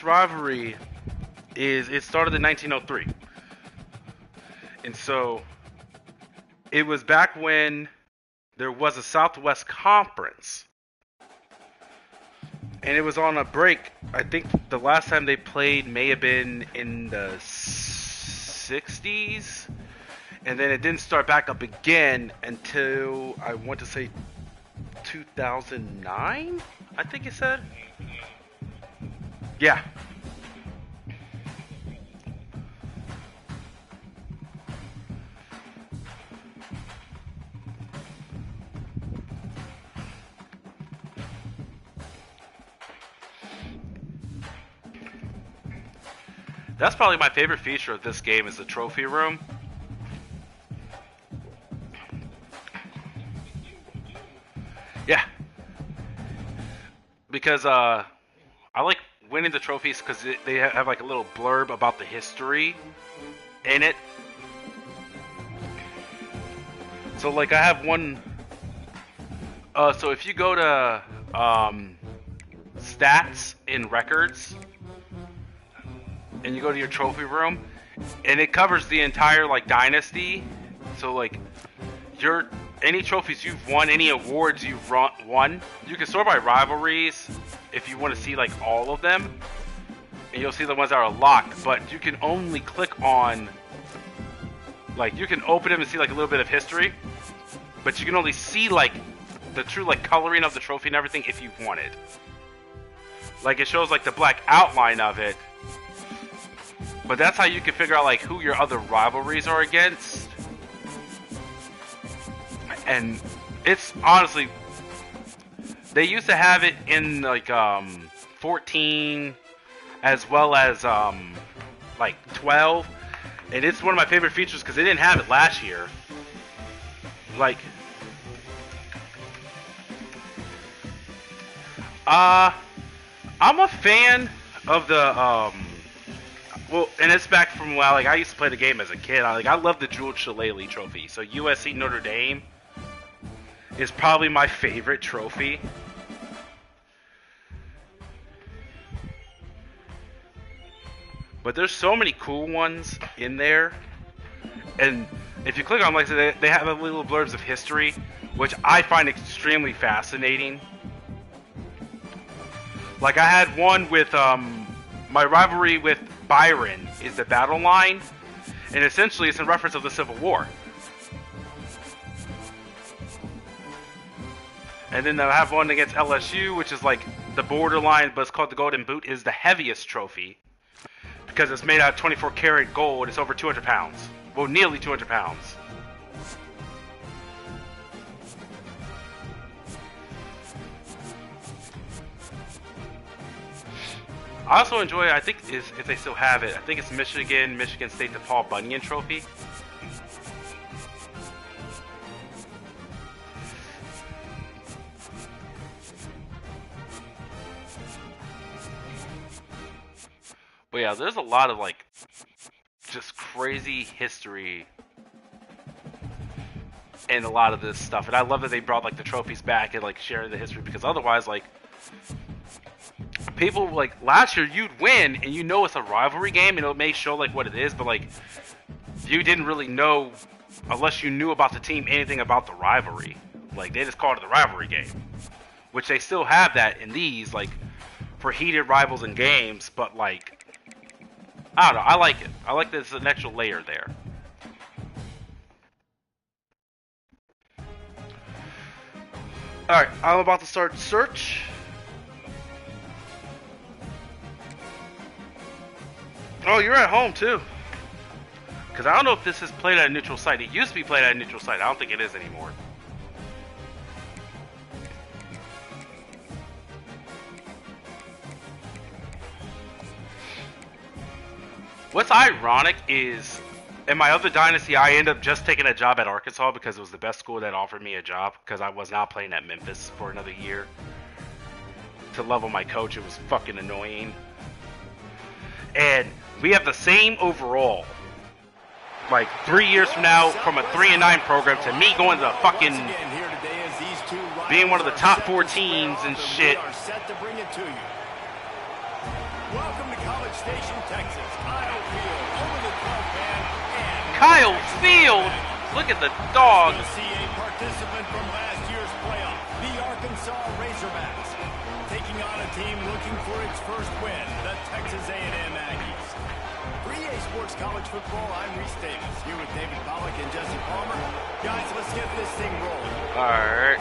this rivalry is it started in 1903. And so it was back when there was a Southwest Conference. And it was on a break. I think the last time they played may have been in the 60s. And then it didn't start back up again until, I want to say, 2009? I think it said. Yeah. That's probably my favorite feature of this game is the trophy room. Yeah. Because I like winning the trophies because they have like a little blurb about the history in it. So like I have one. So if you go to stats in records, and you go to your trophy room, and it covers the entire like dynasty. So like any trophies you've won, any awards you've won, you can sort by rivalries if you want to see like all of them, and you'll see the ones that are locked. But you can only click on, like, you can open them and see like a little bit of history, but you can only see like the true like coloring of the trophy and everything if you want it. Like it shows like the black outline of it. But that's how you can figure out like who your other rivalries are against. And it's honestly, they used to have it in like 14 as well as like 12, and it's one of my favorite features because they didn't have it last year. Like I'm a fan of the well, and it's back from when I used to play the game as a kid. I love the Jewel Shillelagh trophy. So USC Notre Dame is probably my favorite trophy. But there's so many cool ones in there. And if you click on them, like I said, they have little blurbs of history, which I find extremely fascinating. Like I had one with my rivalry with Byron is the battle line, and essentially it's in reference of the Civil War. And then I have one against LSU, which is like the borderline, but it's called the Golden Boot, is the heaviest trophy because it's made out of 24 karat gold. It's over 200 pounds. Well, nearly 200 pounds. I also enjoy, I think, if they still have it, I think it's Michigan State, the Paul Bunyan Trophy. But yeah, there's a lot of like just crazy history in a lot of this stuff, and I love that they brought like the trophies back and like sharing the history, because otherwise like people like last year you'd win and you know it's a rivalry game and it may show like what it is, but like you didn't really know unless you knew about the team anything about the rivalry. Like they just called it the rivalry game, which they still have that in these like for heated rivals and games, but like I don't know, I like it. I like that there's an extra layer there. Alright, I'm about to start search. Oh, you're at home too. Because I don't know if this is played at a neutral site. It used to be played at a neutral site. I don't think it is anymore. What's ironic is, in my other dynasty, I ended up just taking a job at Arkansas because it was the best school that offered me a job, because I was not playing at Memphis for another year. To level my coach, it was fucking annoying. And we have the same overall. Like 3 years from now, from a 3-9 program to me going to fucking being one of the top 4 teams and shit. Welcome to College Station, Texas. Kyle Field over the 12 man. Kyle Field! Look at the dog. To see a participant from last year's playoff, the Arkansas Razorbacks, taking on a team looking for its first win, the Texas A&M Aggies. For EA Sports College Football, I'm Reese Davis, here with David Pollack and Jesse Palmer. Guys, let's get this thing rolling. All right.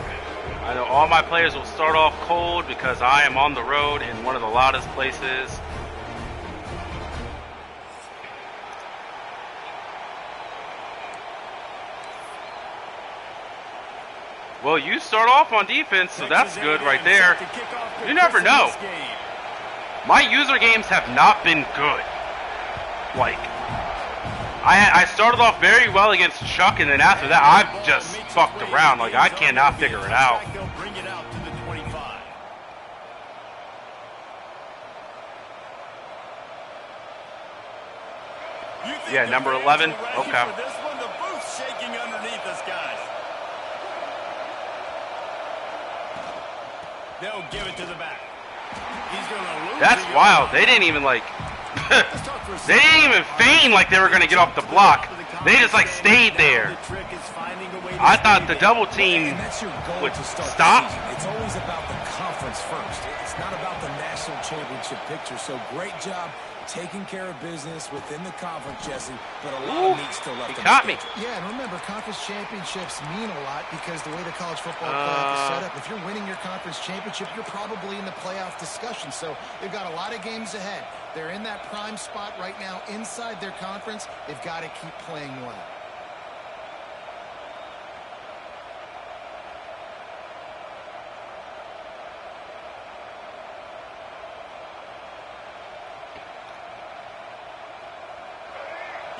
I know all my players will start off cold because I am on the road in one of the loudest places. Well, you start off on defense, so that's good right there. You never know. My user games have not been good. Like, I started off very well against Chuck, and then after that, I've just fucked around. Like, I cannot figure it out. Yeah, number 11. Okay. They'll give it to the back. He's gonna lose. That's wild. They didn't even like they didn't even feign like they were gonna get off the block. They just like stayed there. I thought the double team would stop. It's always about the conference first. It's not about the national championship picture. So great job taking care of business within the conference, Jesse, but a lot of meat still left. He caught me. Yeah, and remember, conference championships mean a lot because the way the college football playoff is set up, if you're winning your conference championship, you're probably in the playoff discussion. So they've got a lot of games ahead. They're in that prime spot right now inside their conference. They've got to keep playing well.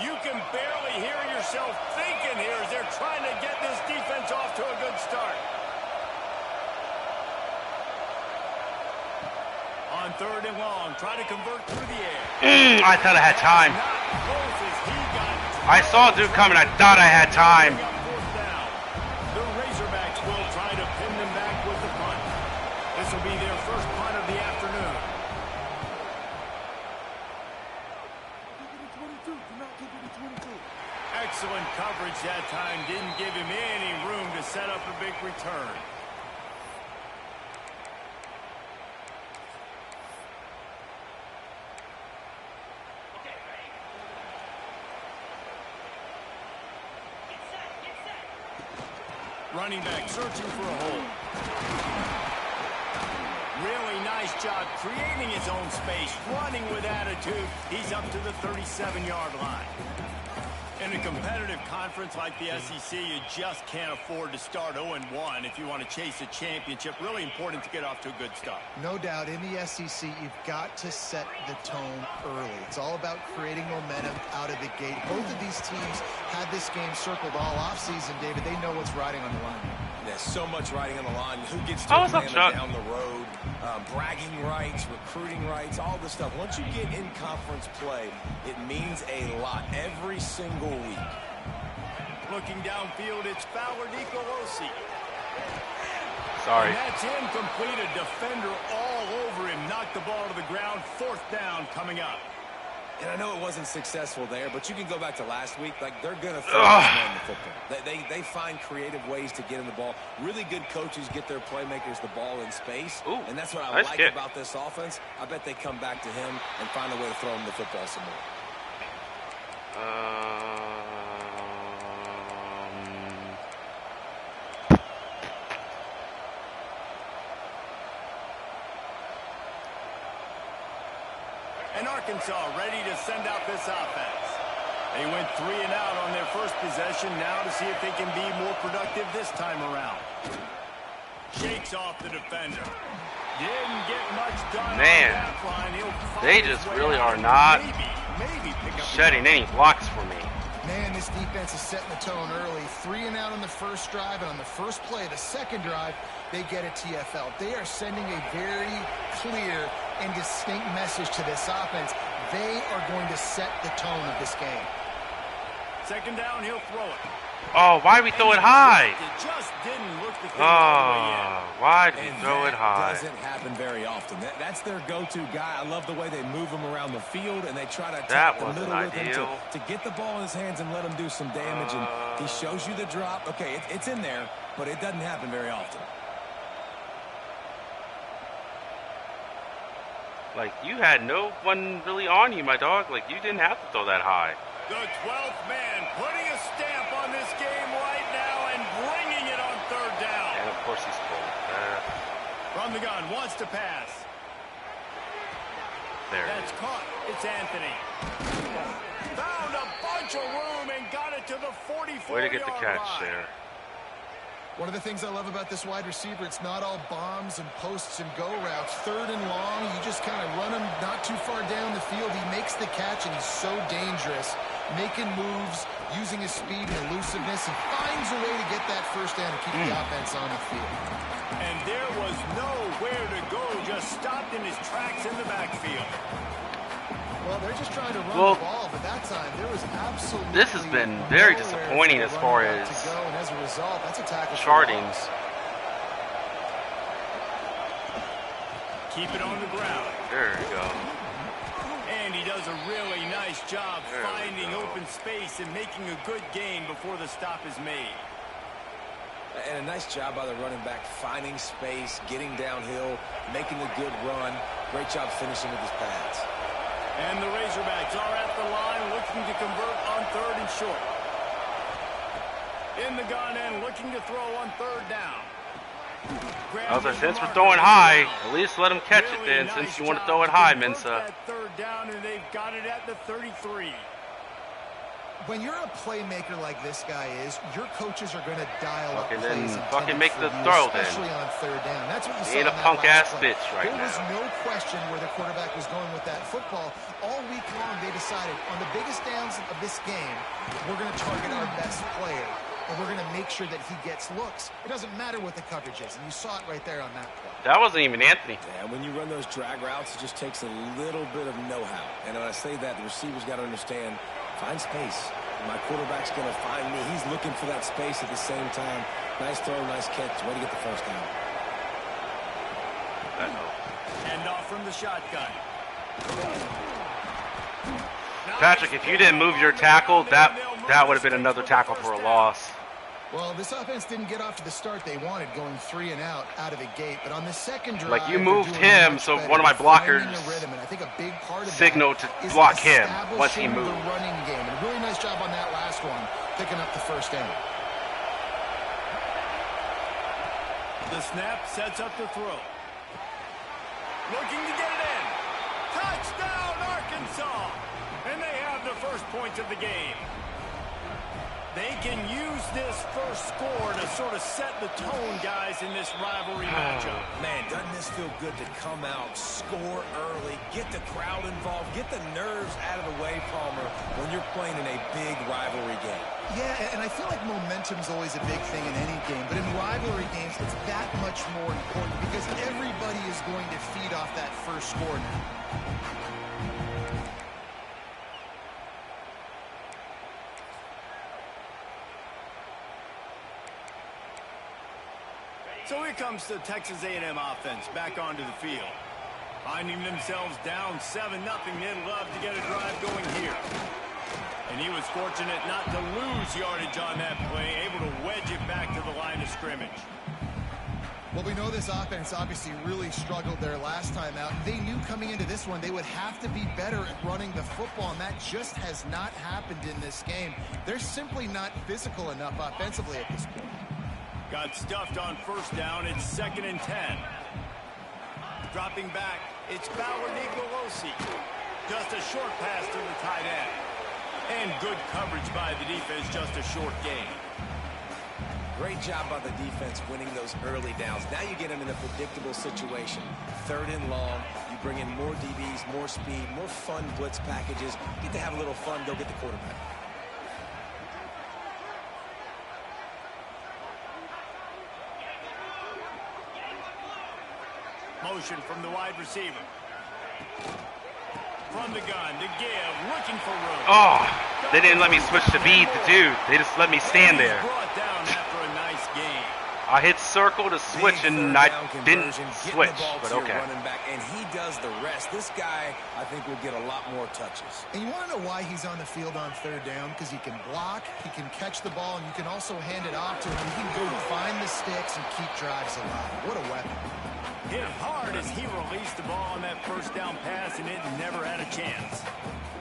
You can barely hear yourself thinking here as they're trying to get this defense off to a good start. On 3rd and long, try to convert through the air. I thought I had time. I saw a dude coming. I thought I had time. The Razorbacks will try to pin them back with the punt. This will be their first punt of the afternoon. Excellent coverage that time. Didn't give him any room to set up a big return. Running back searching for a hole. Really nice job creating his own space, running with attitude. He's up to the 37-yard line. In a competitive conference like the SEC, you just can't afford to start 0-1 if you want to chase a championship. Really important to get off to a good start. No doubt, in the SEC, you've got to set the tone early. It's all about creating momentum out of the gate. Both of these teams had this game circled all offseason, David. They know what's riding on the line. There's so much riding on the line. Who gets to Atlanta down the road? Bragging rights, recruiting rights, all this stuff. Once you get in conference play, it means a lot every single week. Looking downfield, it's Fowler Nicolosi. Sorry. And that's incomplete. A defender all over him. Knocked the ball to the ground. 4th down coming up. And I know it wasn't successful there, but you can go back to last week. Like, they're going to throw the football. They find creative ways to get in the ball. Really good coaches get their playmakers the ball in space. Ooh, and that's what I nice like kick. about this offense. I bet they come back to him and find a way to throw him the football some more. And Arkansas ready to send out this offense. They went 3 and out on their first possession. Now to see if they can be more productive this time around. Shakes off the defender. Didn't get much done. Man, on that line. they just really are not shedding any blocks for me. Man, this defense is setting the tone early. 3 and out on the first drive, and on the first play of the second drive, they get a TFL. They are sending a very clear and distinct message to this offense. They are going to set the tone of this game. second down, he'll throw it. Oh, why did we throw it high? It just didn't look the thing all the way in. Why did we throw it high? Doesn't happen very often. That's their go-to guy. I love the way they move him around the field, and they try to attack the middle with him to get the ball in his hands and let him do some damage. And he shows you the drop. Okay, it's in there, but it doesn't happen very often. Like, you had no one really on you, my dog. Like, you didn't have to throw that high. The 12th man putting a stamp on this game right now and bringing it on third down. And, of course, he's full. From the gun, wants to pass. There. That's caught. It's Anthony. Found a bunch of room and got it to the 44-yard line. Way to get the catch there. One of the things I love about this wide receiver, it's not all bombs and posts and go routes. Third and long, you just kind of run him not too far down the field. He makes the catch, and he's so dangerous, making moves, using his speed and elusiveness, and finds a way to get that first down and keep the offense on the field. And there was nowhere to go, just stopped in his tracks in the backfield. Well, they're just trying to run the ball, but that time there was absolutely this has been very disappointing as far as and as a result, that's a tackle chartings. Keep it on the ground. There you go. And he does a really nice job finding open space and making a good gain before the stop is made. And a nice job by the running back, finding space, getting downhill, making a good run. Great job finishing with his pads. And the Razorbacks are at the line looking to convert on third and short. In the gun and looking to throw on third down. Since we're throwing high, at least let him catch it then, since you want to throw it high, Mensa. Third down, and they've got it at the 33. When you're a playmaker like this guy is, your coaches are going to dial up plays. Then fucking make the throw then. Especially on third down. That's what you saw. He ain't a punk-ass bitch right now. There was no question where the quarterback was going with that football. All week long, they decided on the biggest downs of this game, we're going to target our best player, and we're going to make sure that he gets looks. It doesn't matter what the coverage is, and you saw it right there on that play. That wasn't even Anthony. Yeah, when you run those drag routes, it just takes a little bit of know-how. And when I say that, the receiver's got to understand, find space. My quarterback's going to find me. He's looking for that space at the same time. Nice throw, nice catch. Way to get the first down. And off from the shotgun. Patrick, if you didn't move your tackle, that would have been another tackle for a loss. Well, this offense didn't get off to the start they wanted, going 3 and out of the gate. But on the second drive, like you moved him, so one of my blockers signaled to block him once he moved. The running game, and a really nice job on that last one, picking up the first down. The snap sets up the throw. Looking to get it in. Touchdown, Arkansas! And they have the first points of the game. They can use this first score to sort of set the tone, guys, in this rivalry matchup. Man, doesn't this feel good to come out, score early, get the crowd involved, get the nerves out of the way, Palmer, when you're playing in a big rivalry game. Yeah, and I feel like momentum's always a big thing in any game, but in rivalry games, it's that much more important because everybody is going to feed off that first score now. So here comes the Texas A&M offense back onto the field. Finding themselves down 7-0, they'd love to get a drive going here. And he was fortunate not to lose yardage on that play, able to wedge it back to the line of scrimmage. Well, we know this offense obviously really struggled there last time out. They knew coming into this one they would have to be better at running the football, and that just has not happened in this game. They're simply not physical enough offensively at this point. Got stuffed on first down. It's 2nd and 10. Dropping back, it's Bauer-Nicolosi. Just a short pass to the tight end. And good coverage by the defense, just a short gain. Great job by the defense winning those early downs. Now you get them in a predictable situation. 3rd and long, you bring in more DBs, more speed, more fun blitz packages. Get to have a little fun, go get the quarterback. Motion from the wide receiver. from the gun to give, looking for room. Oh, they didn't let me switch to B to dude. They just let me stand there. Brought down after a nice game. I hit circle to switch and I didn't switch, but okay. Back, and he does the rest. This guy, I think, will get a lot more touches. And you want to know why he's on the field on third down? Because he can block, he can catch the ball, and you can also hand it off to him. He can go find the sticks and keep drives alive. What a weapon. Hit hard as he released the ball on that first down pass, and it never had a chance.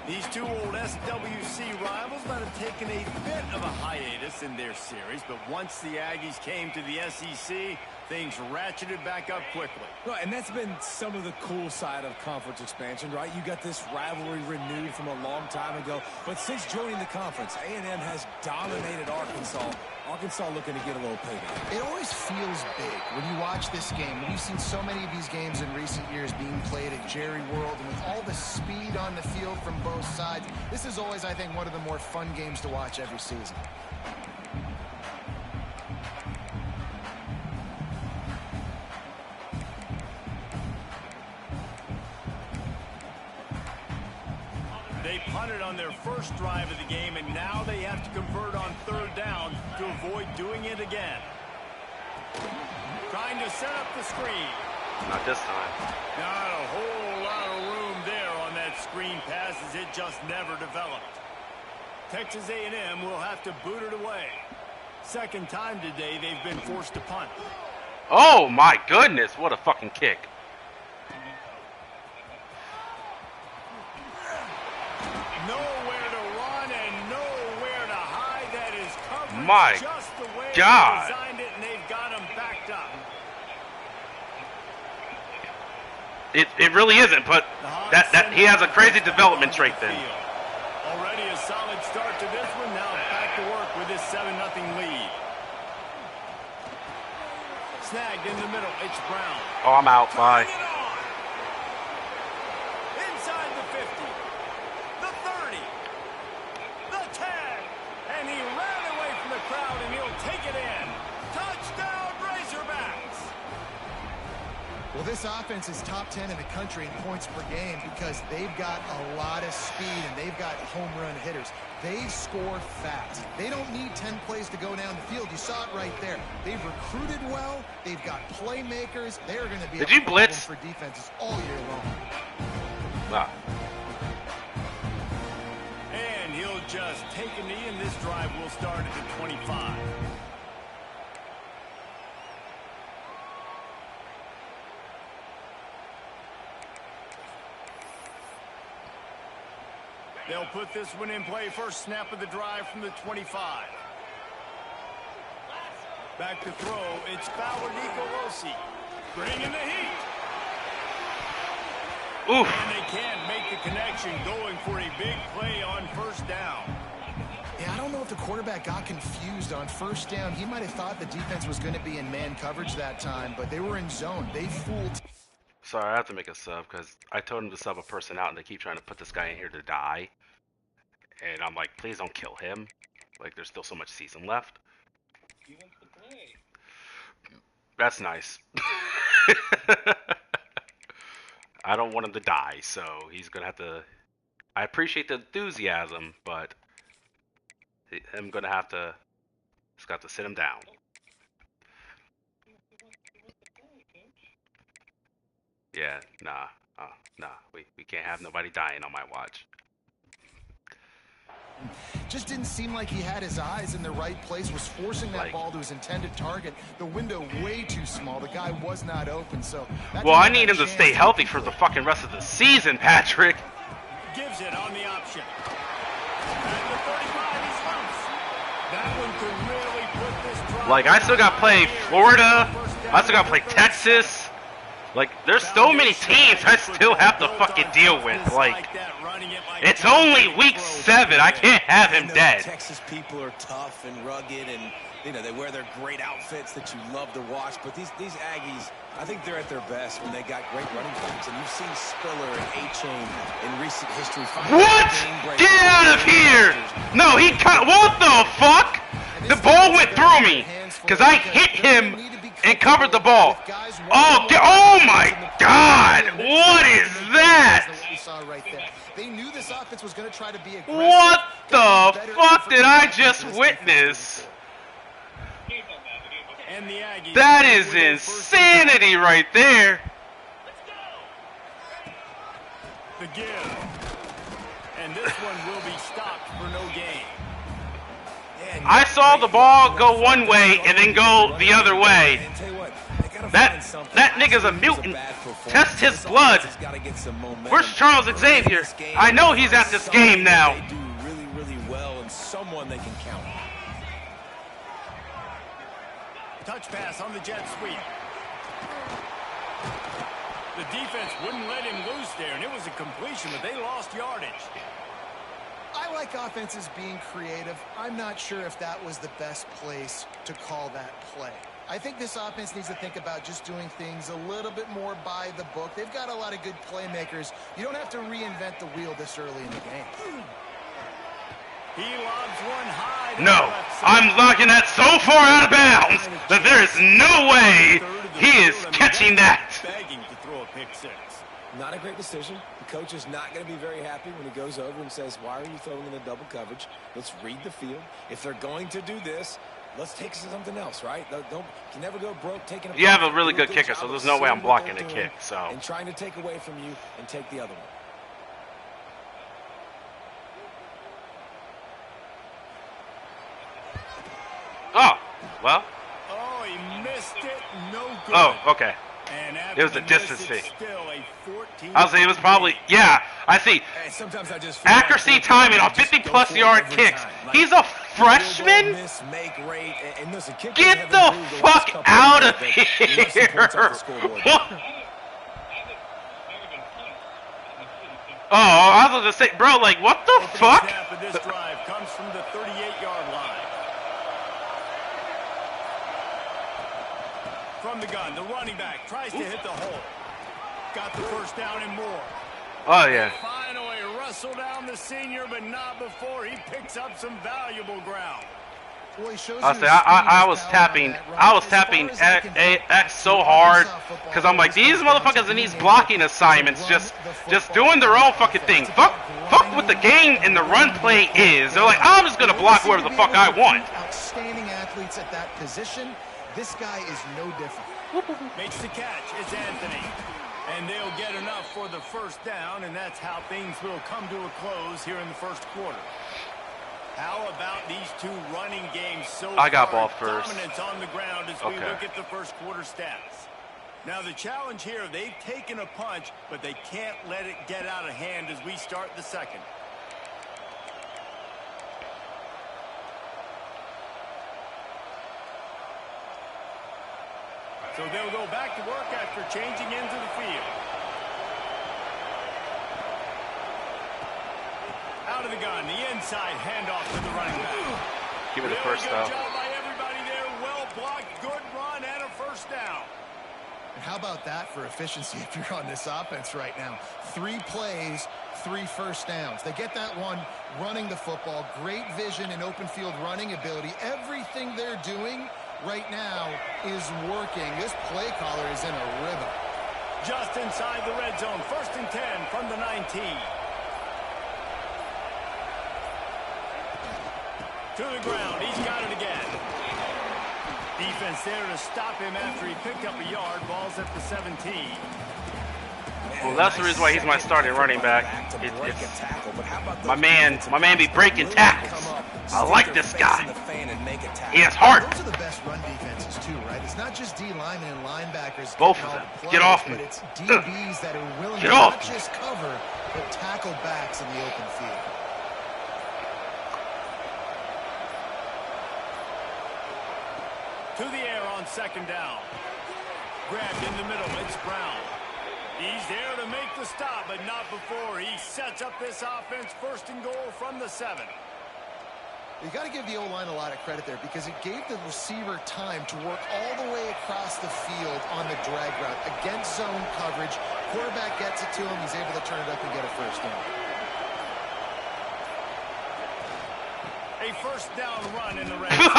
These two old SWC rivals might have taken a bit of a hiatus in their series, but once the Aggies came to the SEC, things ratcheted back up quickly. Right, and that's been some of the cool side of conference expansion, right? You got this rivalry renewed from a long time ago, but since joining the conference, A&M has dominated Arkansas. Arkansas looking to get a little payback. It always feels big when you watch this game. We've seen so many of these games in recent years being played at Jerry World, and with all the speed on the field from both sides, this is always, I think, one of the more fun games to watch every season. They punted on their first drive of the game, and now they have to convert on third down to avoid doing it again. Trying to set up the screen. Not this time. Not a whole lot of room there on that screen pass as it just never developed. Texas A&M will have to boot it away. Second time today they've been forced to punt. Oh my goodness, what a fucking kick. Nowhere to run and nowhere to hide. That is coverage My just the way God. they designed it, and they've got him backed up. It really isn't, but that he has a crazy development trait then. Already a solid start to this one. Now back to work with this 7-0 lead. Snagged in the middle. It's Brown. Oh, I'm out. Bye. Inside the 50. The 30. The 10. And he ran away from the crowd, and he'll take it in. Touchdown, Razorbacks. Well, this offense is top 10 in the country in points per game because they've got a lot of speed and they've got home run hitters. They score fast. They don't need 10 plays to go down the field. You saw it right there. They've recruited well. They've got playmakers. They're going to be Did you blitz for defenses all year long. Wow. And he'll just take a knee, and this drive will start at the 25. They'll put this one in play. First snap of the drive from the 25. Back to throw. It's Fowler Nicolosi. Bringing the heat. Oof. And they can't make the connection, going for a big play on first down. Yeah, I don't know if the quarterback got confused on first down. He might have thought the defense was going to be in man coverage that time, but they were in zone. They fooled. Sorry, I have to make a sub because I told him to sub a person out and they keep trying to put this guy in here to die. And I'm like, please don't kill him. Like, there's still so much season left. That's nice. I don't want him to die, so he's going to have to... I appreciate the enthusiasm, but I'm going to have to... Just got to sit him down. Yeah, nah. Nah. We can't have nobody dying on my watch. Just didn't seem like he had his eyes in the right place, was forcing that ball to his intended target. The window way too small. The guy was not open, so... Well, I need him to stay healthy for the fucking rest of the season, Patrick. Gives it on the option. At the 35, he's loose. That one could really put this drive... Like, I still got to play Florida. I still got to play Texas. Like, there's so many teams I still have to fucking deal with. Like, it's only week 7. I can't have him dead. Texas people are tough and rugged, and you know they wear their great outfits that you love to watch. But these Aggies, I think they're at their best when they got great running backs. And you've seen Spiller and A-Chain in recent history. What? Get out of here! No, he cut. What the fuck? The ball went through me because I hit him and covered the ball. Oh my God! What is that? We saw right there. They knew this offense was going to try to be aggressive. What the fuck did I just witness? That is insanity right there. The give. And this one will be stopped for no gain. I saw the ball go one way and then go the other way. That nigga's a mutant. Test his blood. Where's Charles Xavier? I know he's at this game now. They do really, really well and someone they can count on. Touch pass on the jet sweep. The defense wouldn't let him loose there, and it was a completion, but they lost yardage. I like offenses being creative. I'm not sure if that was the best place to call that play. I think this offense needs to think about just doing things a little bit more by the book. They've got a lot of good playmakers. You don't have to reinvent the wheel this early in the game. He lobs one high. No, I'm locking that so far out of bounds that there is no way he is catching that. Begging to throw a pick six. Not a great decision. The coach is not going to be very happy when he goes over and says, why are you throwing in the double coverage? Let's read the field. If they're going to do this, let's take something else, right? You can never go broke taking a You have a really good kicker, so there's no way I'm blocking a kick. So and trying to take away from you and take the other one. oh, well. Oh, he missed it. No good. Oh, okay. And It was a after the distance miss, fee. it's still a 14 I'll say it was probably, yeah, I see. And sometimes I just feel Accuracy like timing on just 50-plus go for it yard every kicks. time. Like, He's a freshman? miss, make rate, and listen, kickers Get have the improved the last fuck couple out years, of but you left some points off the here. scoreboard. Oh, I was going to say, bro, like, what the Opening fuck? snap of this drive comes from the 38-yard line. From the gun, the running back tries to hit the hole. Got the first down and more. Oh, yeah. Finally wrestle down the senior, but not before he picks up some valuable ground. Well, he shows I you say his I was speed, his power tapping on that run. I was As far tapping as I can tell, X so hard because I'm like, these motherfuckers in these blocking assignments just doing their own fucking thing. Fuck what the game and the run play is. They're like, I'm just gonna block wherever the fuck I want. Outstanding athletes at that position. This guy is no different. Makes the catch. It's Anthony. And they'll get enough for the first down, and that's how things will come to a close here in the first quarter. How about these two running games so I got far? ball first. Dominance on the ground as we Okay. look at the first quarter stats. Now the challenge here, they've taken a punch, but they can't let it get out of hand as we start the second. So they'll go back to work after changing into the field. Out of the gun, the inside handoff to the running back. Give me the Really first good down. job by everybody there. Well blocked, good run, and a first down. And how about that for efficiency if you're on this offense right now? 3 plays, 3 first downs. They get that one running the football. Great vision and open field running ability. Everything they're doing right now is working. This play caller is in a rhythm. Just inside the red zone. 1st and 10 from the 19. To the ground. He's got it again. Defense there to stop him after he picked up a yard. Ball's at the 17. Well, that's the reason why he's my starting running back. My man be breaking tackles. I like this guy. He has heart. Those are the best run defenses too, right? It's not just D linemen and linebackers. Both of getting all them. the plays, Get off me. But it's DBs that are willing Get to off not me. just cover, but tackle backs in the open field. To the air on 2nd down. Grabbed in the middle. It's Brown. He's there to make the stop, but not before he sets up this offense. 1st and goal from the 7. You got to give the O-line a lot of credit there because it gave the receiver time to work all the way across the field on the drag route against zone coverage. Quarterback gets it to him. He's able to turn it up and get a first down. A first down run in the red Defense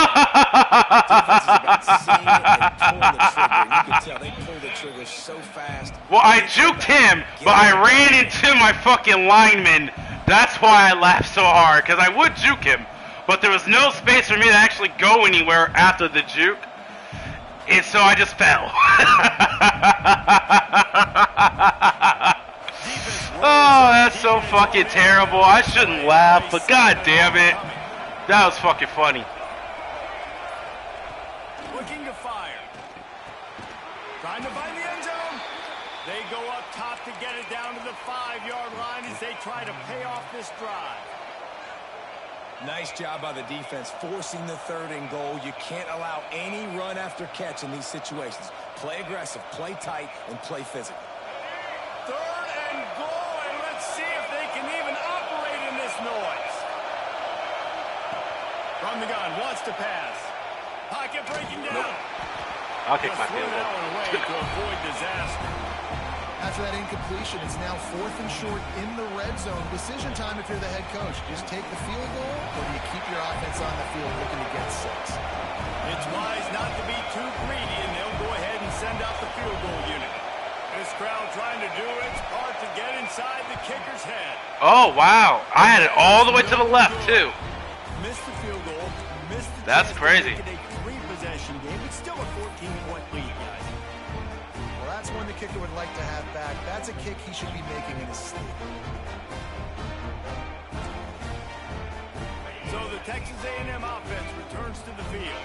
is about seeing it and pulling the trigger. And you can can tell they pulled the trigger so fast. Well, I juked him, but I ran into my fucking lineman. That's why I laughed so hard, because I would juke him, but there was no space for me to actually go anywhere after the juke, and so I just fell. Oh, that's so fucking terrible. I shouldn't laugh, but god damn it. That was fucking funny. Looking to fire. Trying to find the end zone. They go up top to get it down to the 5-yard line as they try to pay off this drive. Nice job by the defense forcing the 3rd and goal. You can't allow any run after catch in these situations. Play aggressive, play tight, and play physical. 3rd and goal, and let's see if they can even operate in this noise. From the gun, wants to pass. Pocket breaking down. Nope. I'll kick my field goal. Away to avoid disaster. After that incompletion, it's now 4th and short in the red zone. Decision time if you're the head coach. Just take the field goal, or do you keep your offense on the field looking to get 6? It's wise not to be too greedy, and they'll go ahead and send out the field goal unit. This crowd trying to do its part to get inside the kicker's head. Oh, wow. I had it all the way to the left, too. Missed the field goal. Missed the That's crazy. A 3-possession game. It's still a 14-point lead, guys. Well, that's one the kicker would like to have back. That's a kick he should be making in his sleep. So the Texas A&M offense returns to the field.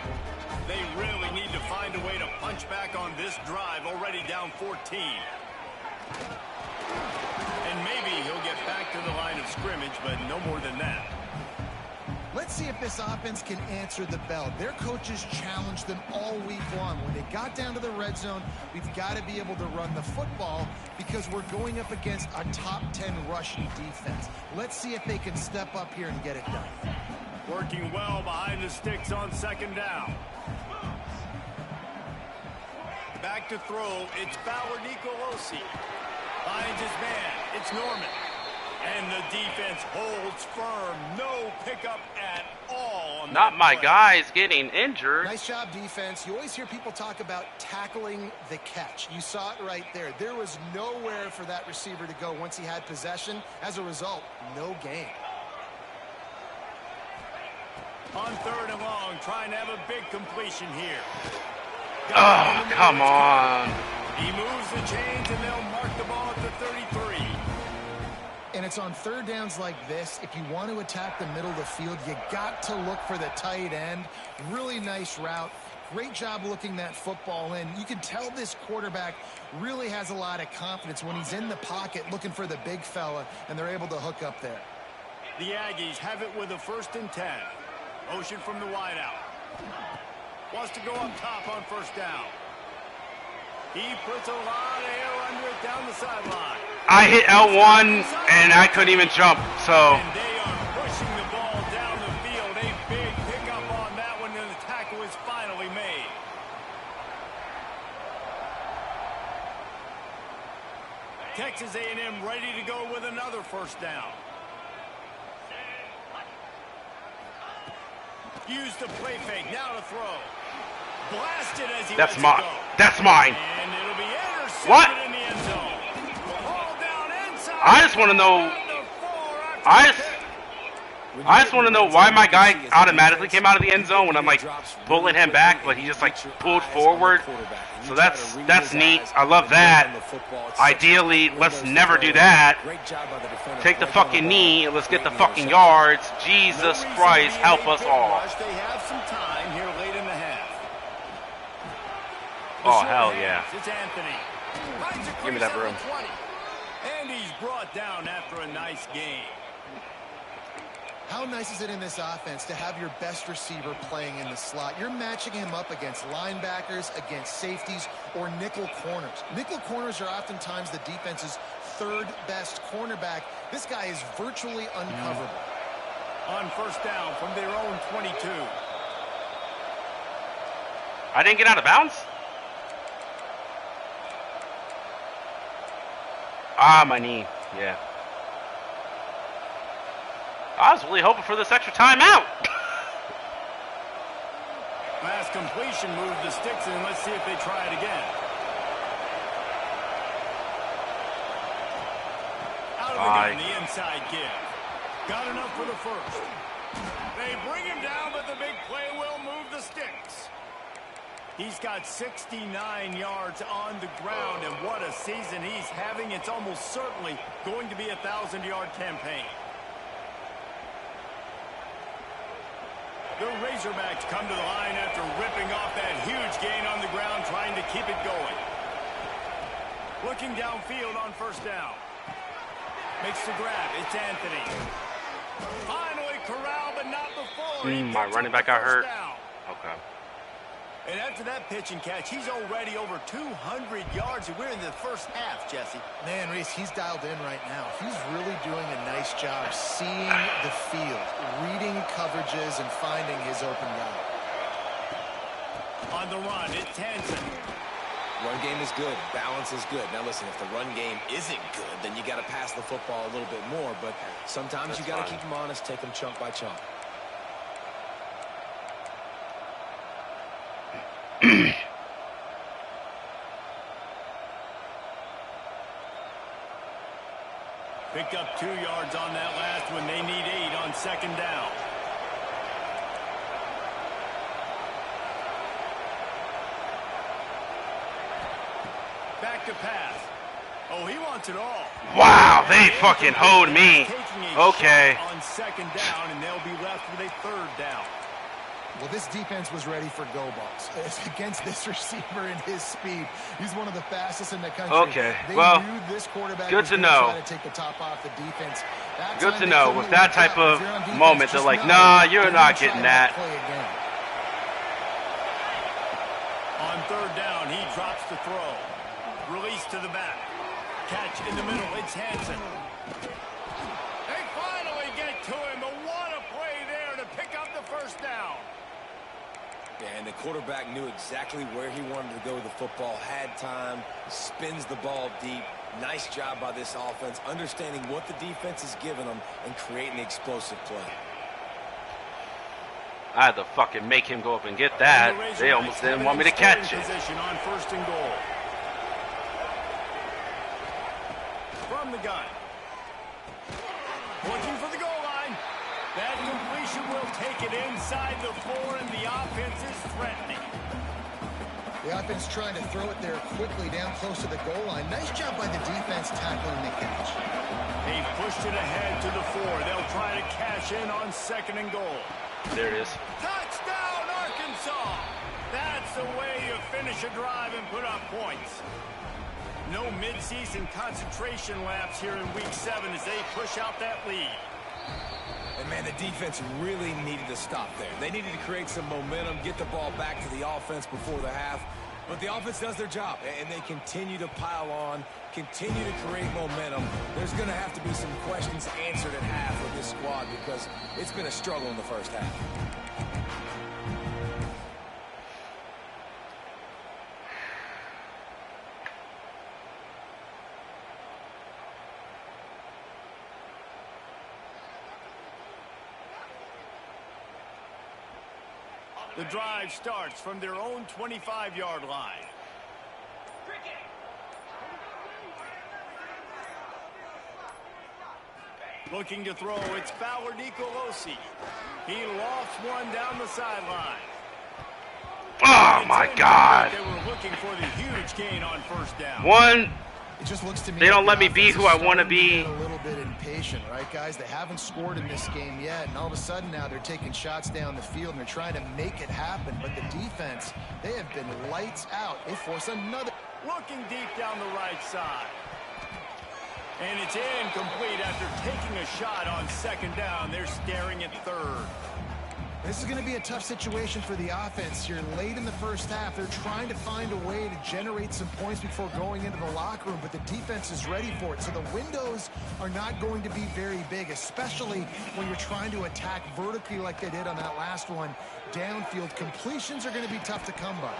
They really need to find a way to punch back on this drive, already down 14. And maybe he'll get back to the line of scrimmage, but no more than that. Let's see if this offense can answer the bell. Their coaches challenged them all week long. When they got down to the red zone, we've got to be able to run the football because we're going up against a top 10 rushing defense. Let's see if they can step up here and get it done. Working well behind the sticks on 2nd down. Back to throw. It's Bauer Nicolosi. Finds his man. It's Norman. And the defense holds firm. No pickup at all. On Not that my play. guys getting injured. Nice job, defense. You always hear people talk about tackling the catch. You saw it right there. There was nowhere for that receiver to go once he had possession. As a result, no gain. On 3rd and long, trying to have a big completion here. Oh, come on. He moves the chains, and they'll mark the ball at the 33. And it's on 3rd downs like this. If you want to attack the middle of the field, you got to look for the tight end. Really nice route. Great job looking that football in. You can tell this quarterback really has a lot of confidence when he's in the pocket looking for the big fella, and they're able to hook up there. The Aggies have it with a 1st and 10. Motion from the wideout. Wants to go up top on 1st down. He puts a lot of air under it down the sideline. I hit L1 and I couldn't even jump, so. And they are pushing the ball down the field. A big pickup on that one, and the tackle is finally made. Texas A&M ready to go with another 1st down. Use the play fake, now to throw. Blasted as he That's lets mine. it go. That's mine. And it'll be intercepted What? in the end zone. Ball down inside. I just want to know. I just want to know why my guy automatically came out of the end zone when I'm like pulling him back, but he just like pulled forward. So that's neat. I love that. Ideally, let's never do that. Take the fucking knee and let's get the fucking yards. Jesus Christ, help us all. They have some time here late in the half. Oh, hell yeah. It's Anthony. Give me that room. And he's brought down after a nice game. How nice is it in this offense to have your best receiver playing in the slot? You're matching him up against linebackers, against safeties, or nickel corners. Nickel corners are oftentimes the defense's 3rd best cornerback. This guy is virtually uncoverable. On 1st down from their own 22. I didn't get out of bounds? Ah, my knee. Yeah. I was really hoping for this extra timeout. Pass completion, move the sticks in. Let's see if they try it again. the gun, the inside give. Got enough for the first. They bring him down, but the big play will move the sticks. He's got 69 yards on the ground, and what a season he's having. It's almost certainly going to be a 1,000-yard campaign. The Razorbacks come to the line after ripping off that huge gain on the ground, trying to keep it going. Looking downfield on first down. Makes the grab. It's Anthony. Finally corralled, but not before. My running back got hurt. Okay. And after that pitch and catch, he's already over 200 yards. We're in the first half, Jesse. Man, Reese, he's dialed in right now. He's really doing a nice job seeing the field, reading coverages, and finding his open route. On the run, it's Hansen. Run game is good. Balance is good. Now, listen, if the run game isn't good, then you got to pass the football a little bit more. But sometimes you got to keep them honest, take them chunk by chunk. Picked up 2 yards on that last one. They need 8 on second down. Back to pass. Oh, he wants it all. Wow, they fucking hoed me. Okay. On second down, and they'll be left with a third down. Well, this defense was ready for go balls. Against this receiver and his speed, he's one of the fastest in the country. Okay, they well, knew this quarterback good was to going know. try to take the top off the defense. Good to know. With that type of moment, they're like, nah, you're not getting that. On third down, he drops the throw. Release to the back. Catch in the middle. It's Hansen. They finally get to him. But what a play there to pick up the first down. Yeah, and the quarterback knew exactly where he wanted to go with the football, had time, spins the ball deep. Nice job by this offense, understanding what the defense is giving them and creating the explosive play. I had to fucking make him go up and get that. They almost didn't want me to catch it. Position on first and goal. From the gun. Looking for the goal line. That completion will take it inside the 4, and the offense is threatening. The offense trying to throw it there quickly down close to the goal line. Nice job by the defense tackling the catch. They pushed it ahead to the 4. They'll try to cash in on second and goal. There it is. Touchdown, Arkansas! That's the way you finish a drive and put up points. No midseason concentration laps here in Week 7 as they push out that lead. And, man, the defense really needed to stop there. They needed to create some momentum, get the ball back to the offense before the half. But the offense does their job, and they continue to pile on, continue to create momentum. There's going to have to be some questions answered at half with this squad because it's been a struggle in the first half. The drive starts from their own 25-yard line. Looking to throw, it's Fowler Nicolosi. He lofts one down the sideline. Oh, my God. They were looking for the huge gain on first down. One, It just looks to me they don't like let me be who I want to be. A little bit impatient, right, guys? They haven't scored in this game yet, and all of a sudden now they're taking shots down the field and they're trying to make it happen. But the defense, they have been lights out. They force another. Looking deep down the right side. And it's incomplete after taking a shot on second down. They're staring at third. This is going to be a tough situation for the offense here. Late in the first half, they're trying to find a way to generate some points before going into the locker room, but the defense is ready for it. So the windows are not going to be very big, especially when you're trying to attack vertically like they did on that last one. Downfield completions are going to be tough to come by.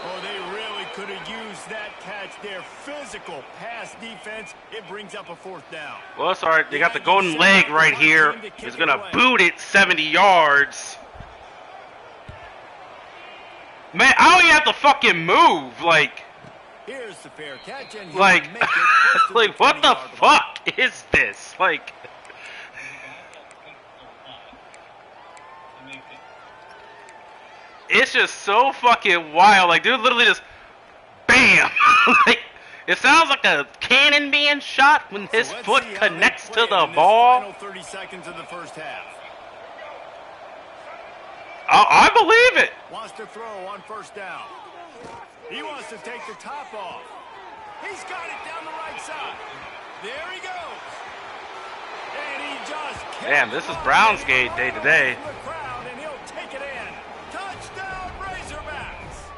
Oh, they really could have used that catch there. Physical pass defense. It brings up a fourth down. Well, it's all right. They got the golden leg right here. He's going to boot it 70 yards. Man, I don't even have to fucking move. Like, here's the fair catch, and like, like what the fuck? is this? Like, it's just so fucking wild. Like, dude, literally just bam. Like, it sounds like a cannon being shot when his foot connects to the ball. Final 30 seconds of the first half. I believe it. Wants to throw on first down. He wants to take the top off. He's got it down the right side. There he goes. And he just damn, this is Browns Gate day today. And he'll take it in. Touchdown Razorbacks.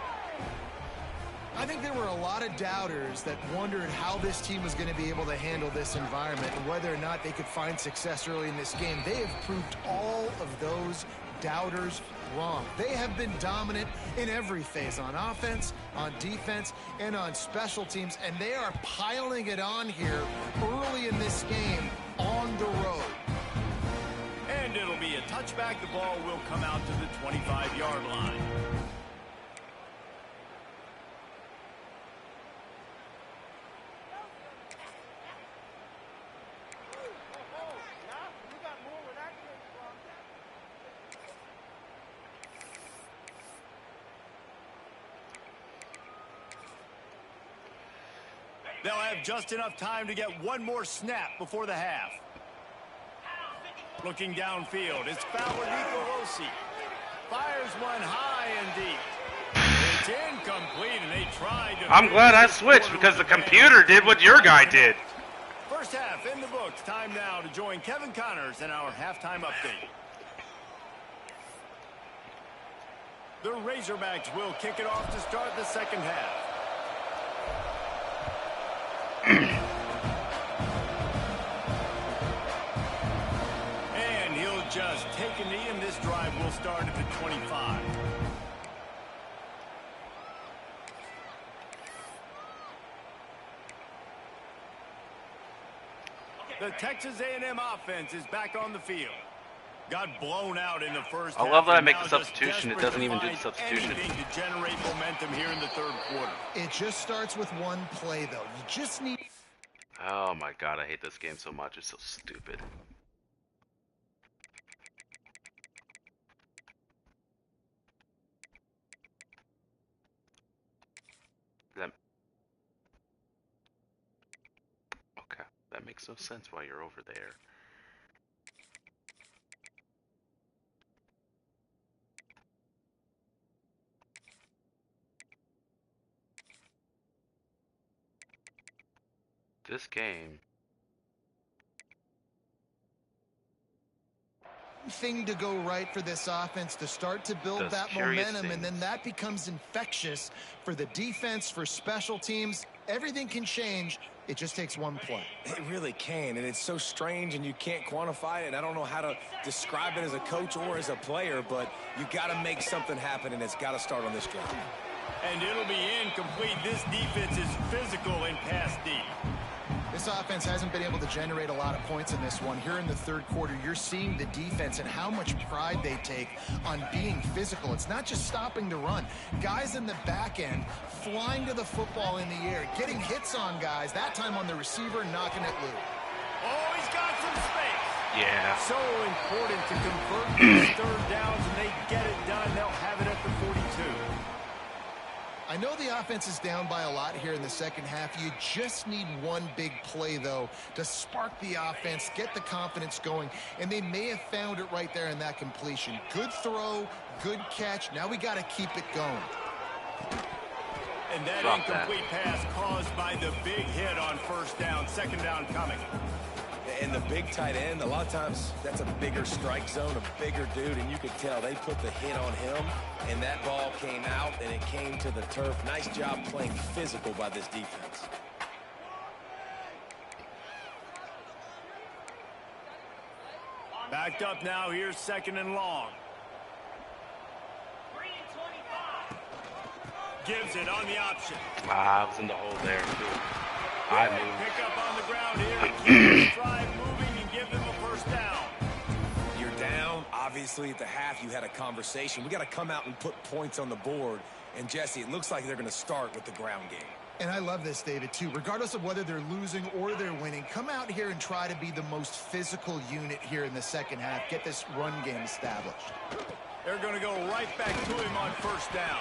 I think there were a lot of doubters that wondered how this team was going to be able to handle this environment and whether or not they could find success early in this game. They have proved all of those doubters wrong. They have been dominant in every phase, on offense, on defense, and on special teams, and they are piling it on here early in this game on the road. And it'll be a touchback. The ball will come out to the 25-yard line. They'll have just enough time to get one more snap before the half. Looking downfield, it's Fowler Nicolosi. Fires one high and deep. It's incomplete, and they tried to... I'm glad I switched because the computer did what your guy did. First half in the books. Time now to join Kevin Connors in our halftime update. The Razorbacks will kick it off to start the second half. And he'll just take a knee, and this drive will start at the 25. The Texas A&M offense is back on the field. Got blown out in the first half. I love that I make the substitution. It doesn't even do the substitution. Anything to generate momentum here in the third quarter. It just starts with one play, though. You just need... Oh my god, I hate this game so much. It's so stupid. Okay, that makes no sense why you're over there. This game. Thing to go right for this offense to start to build that momentum, and then that becomes infectious for the defense, for special teams. Everything can change. It just takes one play. It really can, and it's so strange, and you can't quantify it, and I don't know how to describe it as a coach or as a player, but you got to make something happen, and it's got to start on this drive. And it'll be incomplete. This defense is physical in pass deep. This offense hasn't been able to generate a lot of points in this one. Here in the third quarter, you're seeing the defense and how much pride they take on being physical. It's not just stopping the run. Guys in the back end flying to the football in the air, getting hits on guys, that time on the receiver, knocking it loose. Oh, he's got some space. Yeah. So important to convert these third downs, and they get it done. They'll have it at the 42. I know the offense is down by a lot here in the second half. You just need one big play, though, to spark the offense, get the confidence going, and they may have found it right there in that completion. Good throw, good catch. Now we got to keep it going. And that incomplete pass caused by the big hit on first down, second down coming. And the big tight end, a lot of times that's a bigger strike zone, a bigger dude, and you could tell they put the hit on him, and that ball came out, and it came to the turf. Nice job playing physical by this defense. Backed up now, here's second and long. Gives it on the option. I was in the hole there, too. I moved. Pick up on the ground here. Keep the drive moving and give them a first down. You're down. Obviously, at the half, you had a conversation. We got to come out and put points on the board. And, Jesse, it looks like they're going to start with the ground game. And I love this, David, too. Regardless of whether they're losing or they're winning, come out here and try to be the most physical unit here in the second half. Get this run game established. They're going to go right back to him on first down.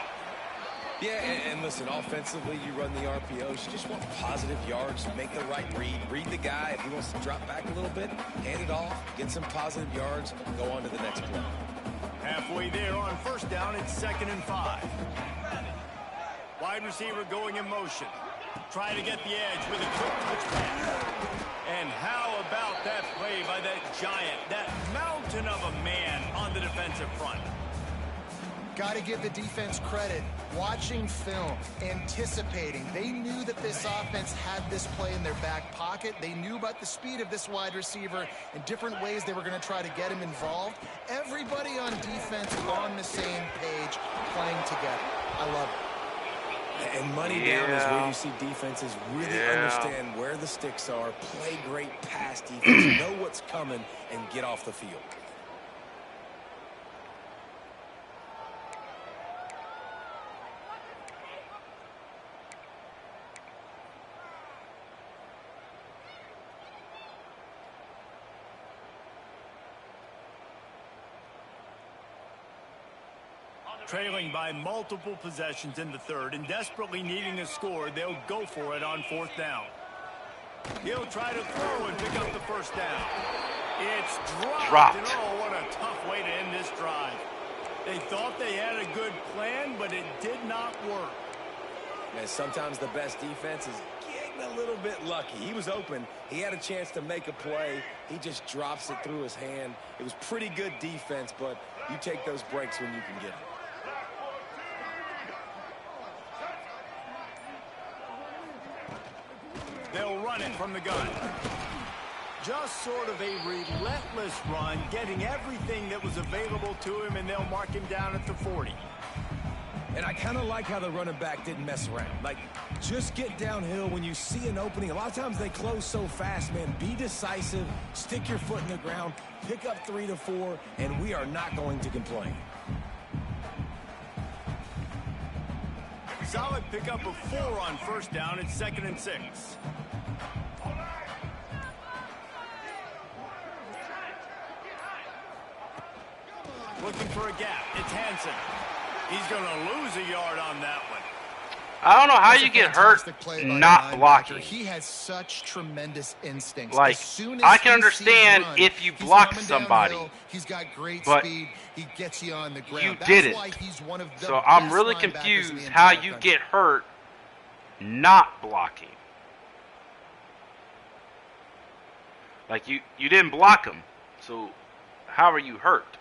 Yeah, and listen, offensively, you run the RPOs. You just want positive yards, make the right read. Read the guy. If he wants to drop back a little bit, hand it off, get some positive yards, go on to the next play. Halfway there on first down, it's 2nd and 5. Wide receiver going in motion. Trying to get the edge with a quick touch pass. And how about that play by that giant, that mountain of a man on the defensive front? Got to give the defense credit. Watching film, anticipating. They knew that this offense had this play in their back pocket. They knew about the speed of this wide receiver and different ways they were going to try to get him involved. Everybody on defense on the same page, playing together. I love it. And money down is where you see defenses really understand where the sticks are, play great pass defense, know what's coming, and get off the field. Trailing by multiple possessions in the third and desperately needing a score, they'll go for it on fourth down. He'll try to throw and pick up the first down. It's dropped. And oh, what a tough way to end this drive. They thought they had a good plan, but it did not work. And sometimes the best defense is getting a little bit lucky. He was open. He had a chance to make a play. He just drops it through his hand. It was pretty good defense, but you take those breaks when you can get them. They'll run it from the gun. Just sort of a relentless run, getting everything that was available to him, and they'll mark him down at the 40. And I kind of like how the running back didn't mess around. Like, just get downhill when you see an opening. A lot of times they close so fast, man. Be decisive, stick your foot in the ground, pick up 3 to 4, and we are not going to complain. Solid pickup of 4 on first down. It's 2nd and 6. Looking for a gap. It's Hansen. He's going to lose a yard on that one. I don't know how you get hurt not blocking. He has such tremendous instincts. Like, I can understand if you block somebody. He's got great but speed. He gets you on the ground. You didn't. So I'm really confused how you get hurt not blocking. Like, you didn't block him. So how are you hurt?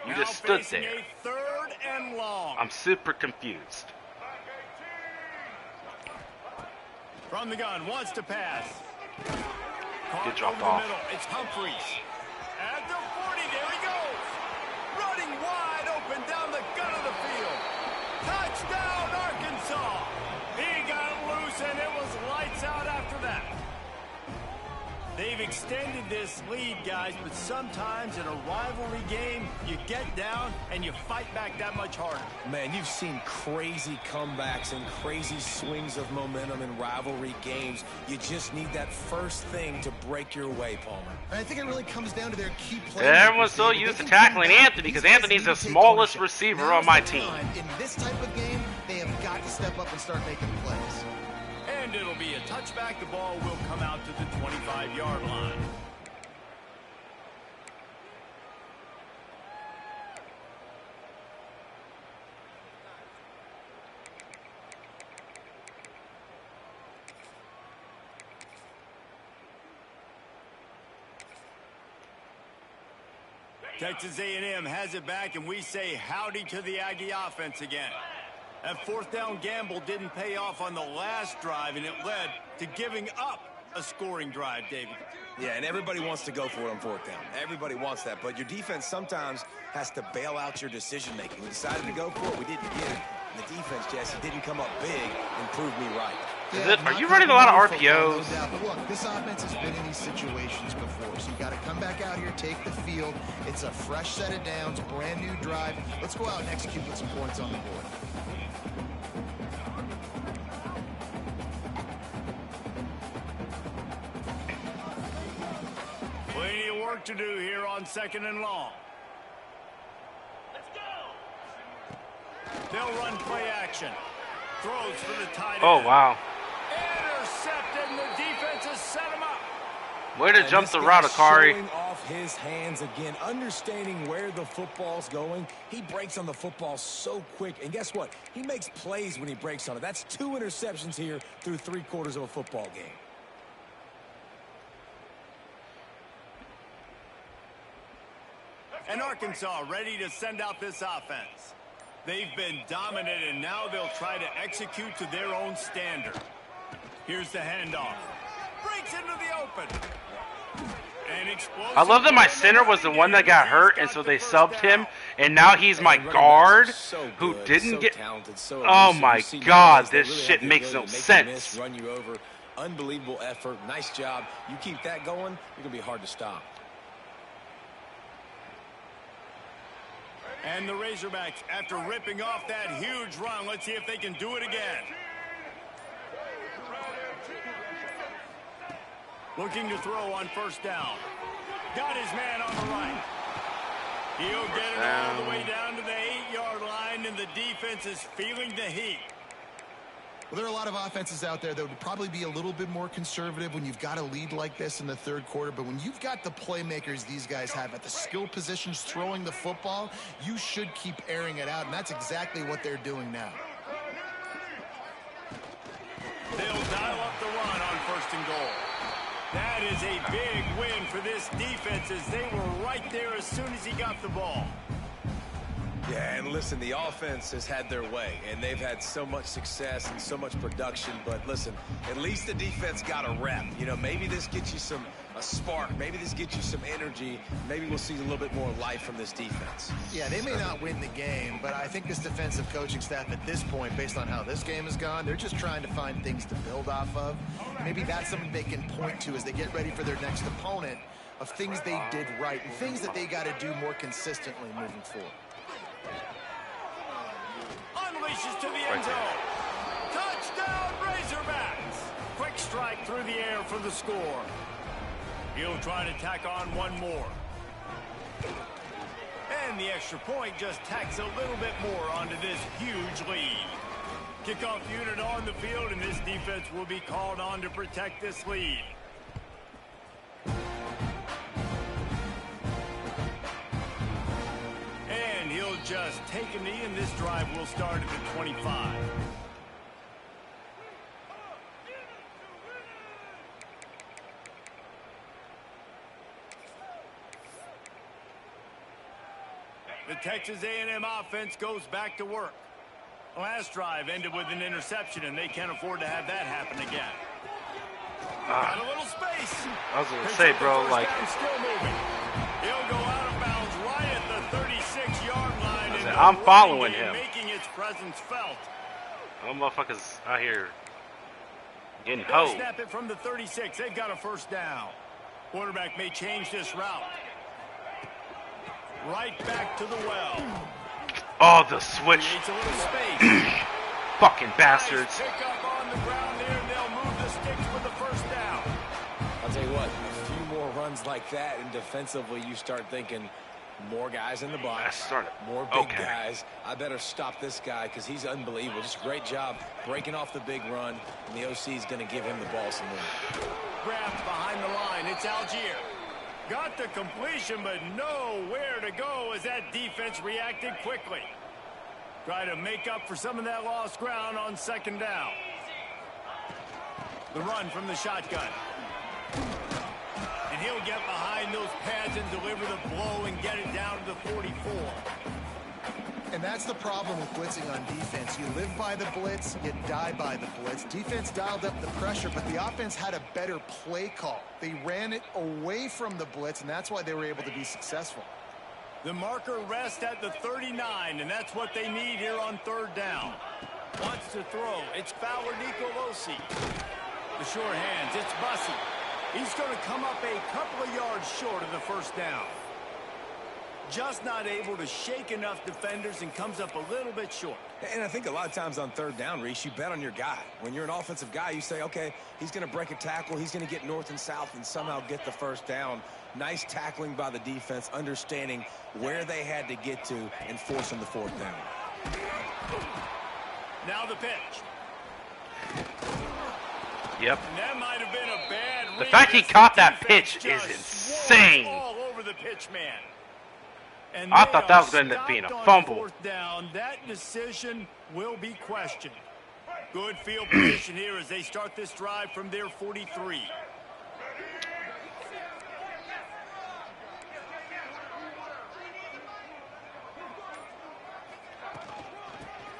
You just stood there. A 3rd and long. I'm super confused. From the gun, wants to pass. Get dropped off. It's Humphreys. At the 40, there he goes. Running wide open down the gun of the field. Touchdown, Arkansas. He got loose, and it was lights out after that. They've extended this lead, guys, but sometimes in a rivalry game, you get down and you fight back that much harder. Man, you've seen crazy comebacks and crazy swings of momentum in rivalry games. You just need that first thing to break your way, Palmer. And I think it really comes down to their key play. Everyone's so used to tackling Anthony because Anthony's the smallest receiver on my team. In this type of game, they have got to step up and start making plays. And it'll be a touchback. The ball will come out to the 25-yard line. Texas A&M has it back, and we say howdy to the Aggie offense again. That 4th down gamble didn't pay off on the last drive, and it led to giving up a scoring drive, David. Yeah, and everybody wants to go for it on 4th down. Everybody wants that, but your defense sometimes has to bail out your decision-making. We decided to go for it. We didn't get it. And the defense, Jesse, didn't come up big and prove me right. Are you running a lot of RPOs? But look, this offense has been in these situations before, so you got to come back out here, take the field. It's a fresh set of downs, brand new drive. Let's go out and execute with some points on the board. work to do here on 2nd and long. They'll run play action. Throws for the tight end. Oh, wow. Intercepted, and the defense has set him up. Way to jump the route, Akari. Showing off his hands again, understanding where the football's going. He breaks on the football so quick. And guess what? He makes plays when he breaks on it. That's 2 interceptions here through 3/4 of a football game. And Arkansas ready to send out this offense. They've been dominant, and now they'll try to execute to their own standard. Here's the handoff. Breaks into the open. I love that my center was the one that got hurt, and so they subbed him, and now he's my guard who didn't get... Oh my God, this shit makes no sense. Run you over. Unbelievable effort. Nice job. You keep that going, you're going to be hard to stop. And the Razorbacks, after ripping off that huge run, let's see if they can do it again. Looking to throw on 1st down. Got his man on the right. He'll get it all the way down to the 8-yard line, and the defense is feeling the heat. Well, there are a lot of offenses out there that would probably be a little bit more conservative when you've got a lead like this in the 3rd quarter. But when you've got the playmakers these guys have at the skill positions throwing the football, you should keep airing it out, and that's exactly what they're doing now. They'll dial up the run on 1st and goal. That is a big win for this defense, as they were right there as soon as he got the ball. Yeah, and listen, the offense has had their way, and they've had so much success and so much production. But listen, at least the defense got a rep. You know, maybe this gets you a spark. Maybe this gets you some energy. Maybe we'll see a little bit more life from this defense. Yeah, they may not win the game, but I think this defensive coaching staff at this point, based on how this game has gone, they're just trying to find things to build off of. Maybe that's something they can point to as they get ready for their next opponent, of things they did right and things that they got to do more consistently moving forward. Unleashes to the end zone. Touchdown, Razorbacks. Quick strike through the air for the score. He'll try to tack on one more. And the extra point just tacks a little bit more onto this huge lead. Kickoff unit on the field, and this defense will be called on to protect this lead. And he'll just take a knee, and this drive will start at the 25. The Texas A&M offense goes back to work. Last drive ended with an interception, and they can't afford to have that happen again. Got a little space. I was going to say, bro, like... Still moving. He'll go out of bounds right at the 36-yard line. I'm following him. Making its presence felt. Oh, motherfuckers out here getting They'll hoed. snap it from the 36. They've got a 1st down. Quarterback may change this route. Right back to the well. Oh, the switch. Creates a little space. Fucking bastards. Nice pick up on the ground there, and they'll move the sticks with the 1st down. I'll tell you what, a few more runs like that, and defensively you start thinking more guys in the box, more big guys. I better stop this guy because he's unbelievable. Just a great job breaking off the big run, and the OC is going to give him the ball some more. Grabbed behind the line. It's Algier. Got the completion, but nowhere to go as that defense reacted quickly. Try to make up for some of that lost ground on 2nd down. The run from the shotgun. And he'll get behind those pads and deliver the blow and get it down to the 44. And that's the problem with blitzing on defense. You live by the blitz, you die by the blitz. Defense dialed up the pressure, but the offense had a better play call. They ran it away from the blitz, and that's why they were able to be successful. The marker rests at the 39, and that's what they need here on 3rd down. Wants to throw. It's Fowler Nicolosi. The short hands. It's Bussey. He's going to come up a couple of yards short of the 1st down. just not able to shake enough defenders and comes up a little bit short. And I think a lot of times on third down, Reese, you bet on your guy. When you're an offensive guy, you say, okay, he's going to break a tackle, he's going to get north and south and somehow get the first down. Nice tackling by the defense, understanding where they had to get to and forcing the fourth down. Now the pitch. Yep. And that might have been a bad The read fact he as caught the that defense pitch is just insane. all over the pitch man. And I they thought that are was going to end up being a stopped on fumble. fourth down. That decision will be questioned. Good field position here as they start this drive from their 43.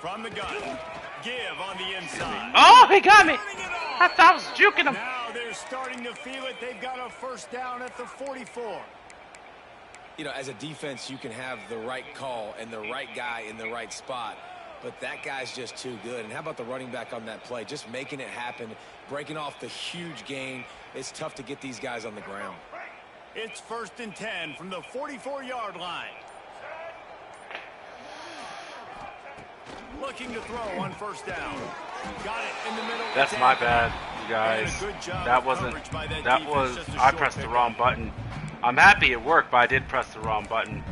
From the gun, give on the inside. Oh, he got me. I thought I was juking him. Now they're starting to feel it. They've got a first down at the 44. You know, as a defense, you can have the right call and the right guy in the right spot, but that guy's just too good. And how about the running back on that play? Just making it happen, breaking off the huge gain. It's tough to get these guys on the ground. It's 1st and 10 from the 44-yard line. Looking to throw on first down. Got it in the middle. That's my bad, you guys. And a good job That of wasn't. coverage by that That defense, was. just a I short pressed the pickup. wrong button. I'm happy it worked, but I did press the wrong button.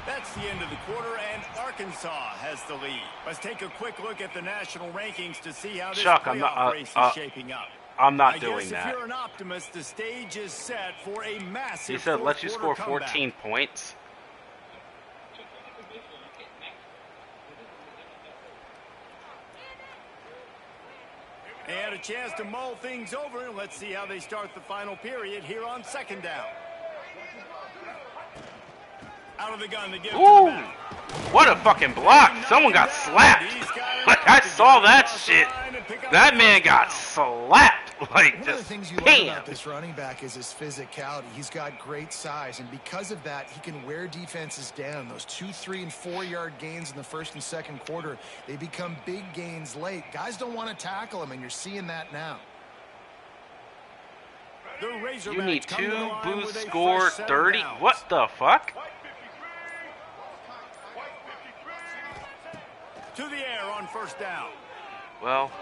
That's the end of the quarter, and Arkansas has the lead. Let's take a quick look at the national rankings to see how this Chuck, I'm playoff not- race is shaping up. I'm not I doing guess that. If you're an optimist, the stage is set for a massive He said, fourth "Let you score quarter comeback. 14 points." And a chance to mull things over. Let's see how they start the final period here on 2nd down. Out of the gun to give it to the Ooh, back. what a fucking block! Someone got slapped. Like I saw that shit. That man got slapped. Like One of the just things you love bam. about this running back is his physicality. He's got great size, and because of that, he can wear defenses down. Those 2, 3, and 4-yard gains in the 1st and 2nd quarter, they become big gains late. Guys don't want to tackle him, and you're seeing that now. The Razorbacks You need come to the 2 line with boost a score fresh set of 30. downs. What the fuck? To the air on 1st down. Well,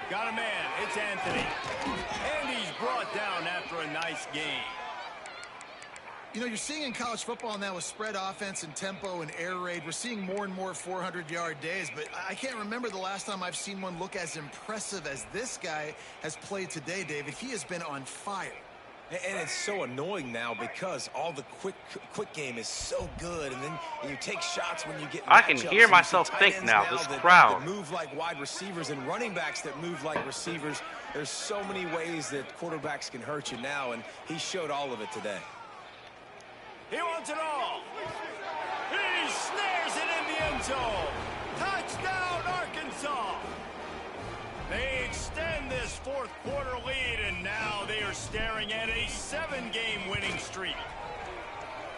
Got a man. It's Anthony. And he's brought down after a nice gain. You know, you're seeing in college football now with spread offense and tempo and air raid, we're seeing more and more 400-yard days, but I can't remember the last time I've seen one look as impressive as this guy has played today, David. He has been on fire. And it's so annoying now because all the quick game is so good, and then you take shots when you get I can matchups, hear and myself tight think ends now, this that crowd. move like wide receivers and running backs that move like receivers. There's so many ways that quarterbacks can hurt you now, and he showed all of it today. He wants it all. He snares it in the end zone. Touchdown, Arkansas. They extend this 4th quarter lead, and now they are staring at a 7-game winning streak.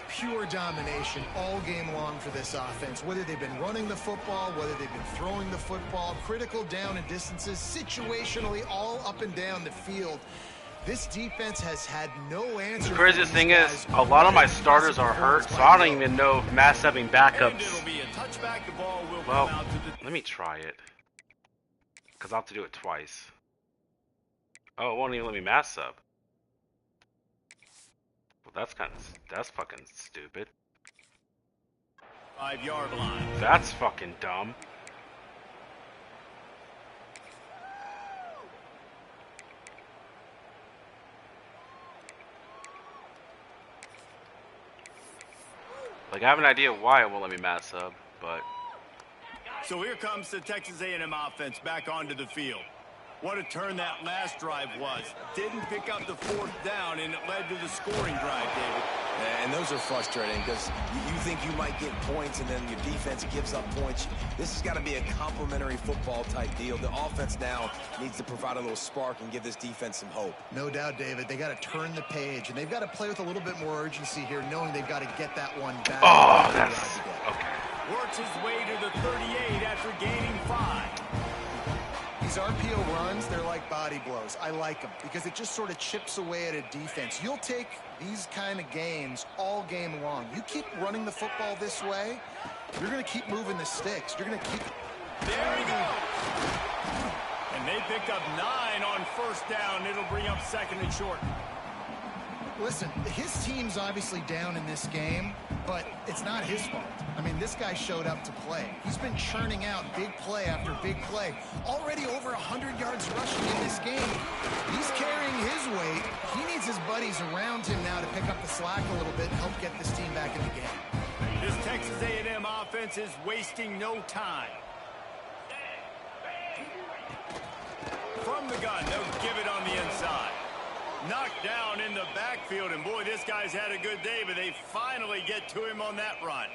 Pure domination all game long for this offense. Whether they've been running the football, whether they've been throwing the football, critical down and distances, situationally all up and down the field. This defense has had no answer. the craziest thing is, a lot of my starters are hurt, so I don't even know if mass subbing And backups. it'll be a touchback. The ball will Well, come out to the... let me try it. Because I'll have to do it twice. Oh, it won't even let me mass sub. Well, that's fucking stupid. 5-yard line. That's fucking dumb. Like, I have an idea why it won't let me mass sub, but... So here comes the Texas A&M offense back onto the field. What a turn that last drive was. Didn't pick up the 4th down, and it led to the scoring drive, David. And those are frustrating because you think you might get points, and then your defense gives up points. This has got to be a complementary football type deal. The offense now needs to provide a little spark and give this defense some hope. No doubt, David. They got to turn the page, and they've got to play with a little bit more urgency here, knowing they've got to get that one back. Oh, that's... okay. Works his way to the 38 after gaining 5. He's These RPO runs, they're like body blows. I like them because it just sort of chips away at a defense. You'll take these kind of gains all game long. You keep running the football this way, you're going to keep moving the sticks. You're going to keep... There he goes. And they picked up 9 on first down. It'll bring up second and short. Listen, his team's obviously down in this game, but it's not his fault. I mean, this guy showed up to play. He's been churning out big play after big play. Already over 100 yards rushing in this game. He's carrying his weight. He needs his buddies around him now to pick up the slack a little bit and help get this team back in the game. This Texas A&M offense is wasting no time. From the gun, they'll give it on the inside. Knocked down in the backfield, and boy, this guy's had a good day, but they finally get to him on that run.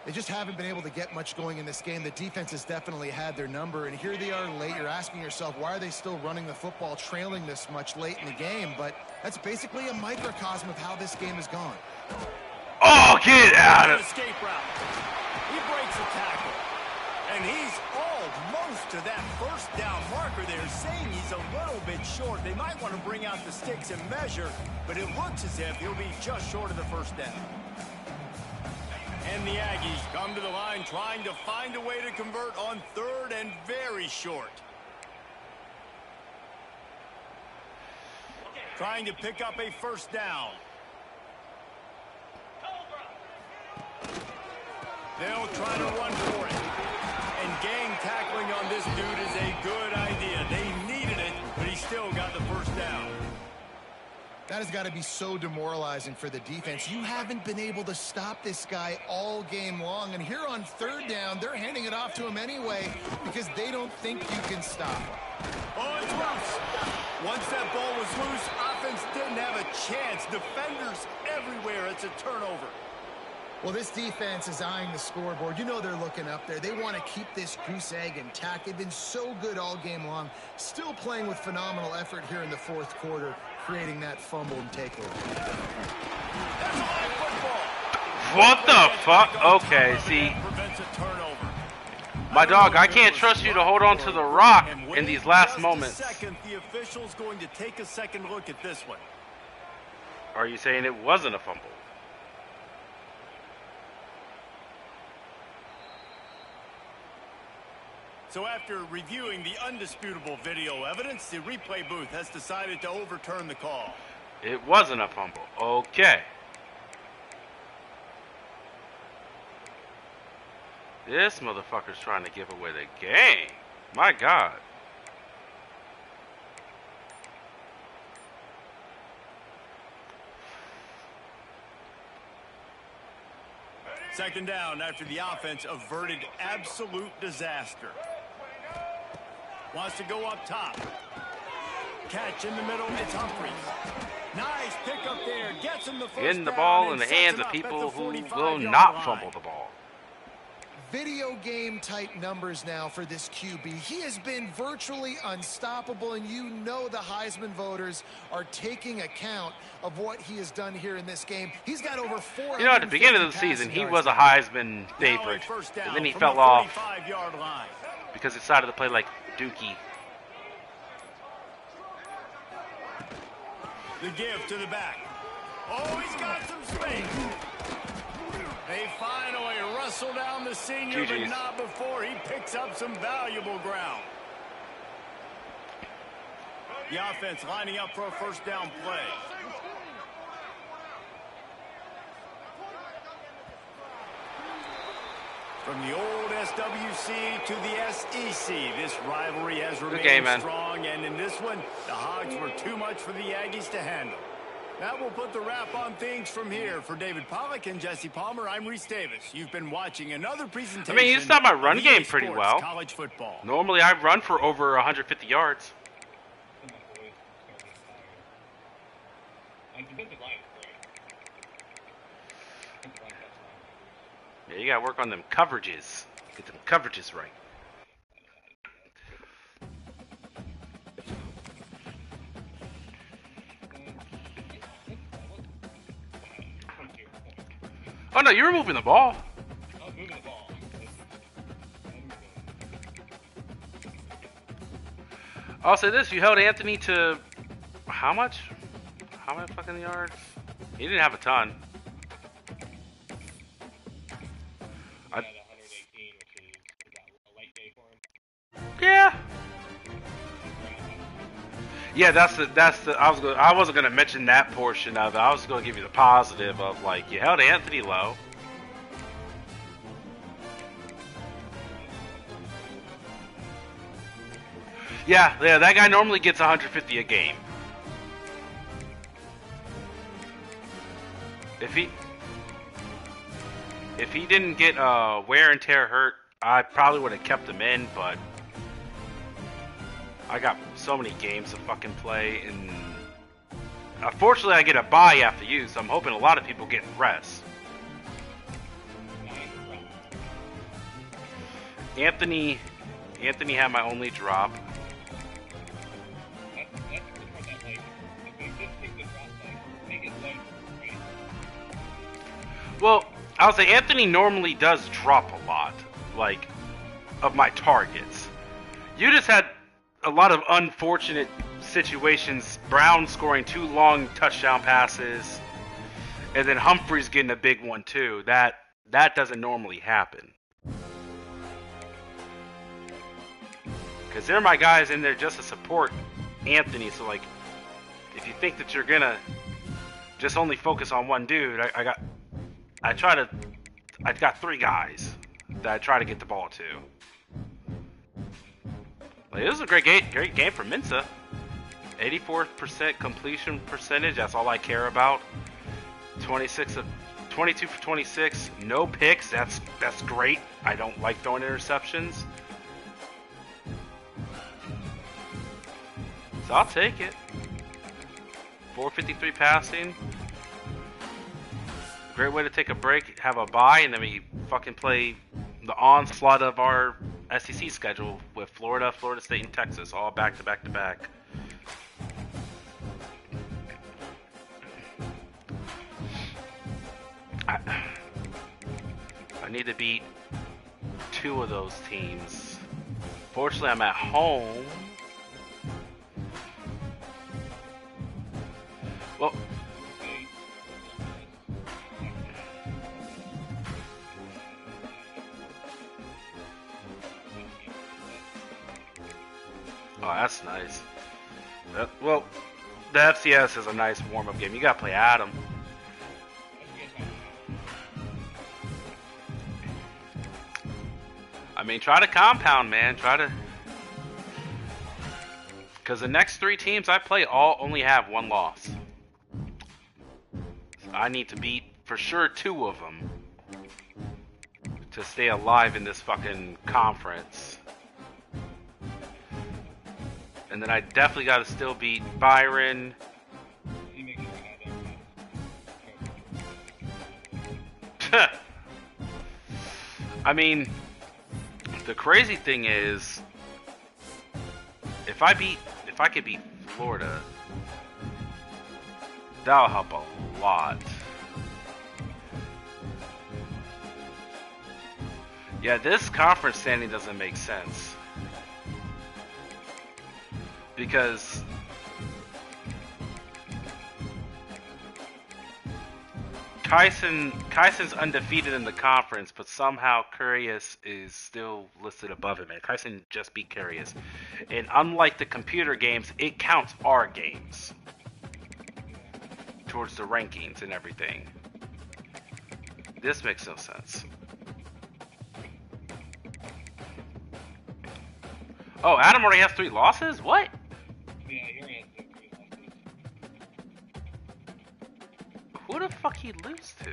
They just haven't been able to get much going in this game. The defense has definitely had their number, and here they are late. You're asking yourself, why are they still running the football, trailing this much late in the game? But that's basically a microcosm of how this game has gone. Oh, get out of it! Escape route. He breaks a tackle, and he's almost to that first down marker there, saying he's a little bit short. They might want to bring out the sticks and measure, but it looks as if he'll be just short of the first down. And the Aggies come to the line trying to find a way to convert on third and very short. Trying to pick up a first down. They'll try to run for it. And gang tackling on this dude is a good idea. They needed it, but he still got the first down. That has got to be so demoralizing for the defense. You haven't been able to stop this guy all game long. And here on third down, they're handing it off to him anyway because they don't think you can stop him. Oh, it's loose. Once that ball was loose, offense didn't have a chance. Defenders everywhere. It's a turnover. Well, this defense is eyeing the scoreboard. You know they're looking up there. They want to keep this goose egg intact. They've been so good all game long. Still playing with phenomenal effort here in the fourth quarter, creating that fumble and takeaway. That's a live football. What the fuck? Okay, see. My dog, I can't trust you to hold on to the rock in these last moments. The official's going to take a second look at this one. Are you saying it wasn't a fumble? So after reviewing the undisputable video evidence, the replay booth has decided to overturn the call. It wasn't a fumble. Okay. This motherfucker's trying to give away the game. My God. Second down after the offense averted absolute disaster. Wants to go up top. Catch in the middle, it's Humphries. Nice pick up there, gets him the first Getting the down ball in and the sets hands it of up people at the who will 45-yard not line. fumble the ball. Video game type numbers now for this QB. He has been virtually unstoppable, and you know the Heisman voters are taking account of what he has done here in this game. He's got over 400. You know, at the beginning of the season, he was a Heisman favorite, and then he fell off because he decided to play like Dookie. The give to the back. Oh, he's got some space. They finally wrestle down the senior, but not before he picks up some valuable ground. The offense lining up for a first down play. From the old SWC to the SEC, this rivalry has remained strong, and in this one, the Hogs were too much for the Aggies to handle. That will put the wrap on things from here. For David Pollack and Jesse Palmer, I'm Reese Davis. You've been watching another presentation. I mean, you stopped my run game pretty well. College football. Normally, I run for over 150 yards. Yeah, you gotta work on them coverages. Get them coverages right. Oh no, you were moving the ball. I was moving the ball. I'll say this: you held Anthony to how much? How many fucking yards? He didn't have a ton. He had 118, which is a late day for him. Yeah. Yeah, that's the. I wasn't gonna mention that portion of it. I was gonna give you the positive of like you held Anthony low. Yeah, that guy normally gets 150 a game. If he didn't get wear and tear hurt, I probably would have kept him in, but I got so many games to fucking play, and unfortunately I get a bye after you, so I'm hoping a lot of people get rest. Anthony had my only drop. Well, I would say Anthony normally does drop a lot, like, of my targets. You just had a lot of unfortunate situations. Brown scoring 2 long touchdown passes, and then Humphreys getting a big one too. That doesn't normally happen. Because they're my guys in there just to support Anthony. So, like, if you think that you're gonna just only focus on one dude, I got 3 guys that I try to get the ball to. Like, this is a great game for Mensa. 84% completion percentage, that's all I care about. 22 for 26, no picks, that's great. I don't like throwing interceptions. So I'll take it. 453 passing. Great way to take a break, have a bye, and then we fucking play the onslaught of our SEC schedule with Florida, Florida State, and Texas, all back to back to back. I need to beat 2 of those teams. Fortunately, I'm at home. Well, oh, that's nice. Well, the FCS is a nice warm-up game. You gotta play Adam. I mean, try to compound, man. Try to... Because the next 3 teams I play all only have 1 loss. So I need to beat, for sure, 2 of them to stay alive in this fucking conference. And then I definitely got to still beat Byron. I mean, the crazy thing is, if I could beat Florida, that'll help a lot. Yeah, this conference standing doesn't make sense. Because Kyson's undefeated in the conference, but somehow Curious is still listed above him. And Kyson just beat Curious. And unlike the computer games, it counts our games towards the rankings and everything. This makes no sense. Oh, Adam already has 3 losses? What? Yeah, he already has 3 losses. Who the fuck he lose to?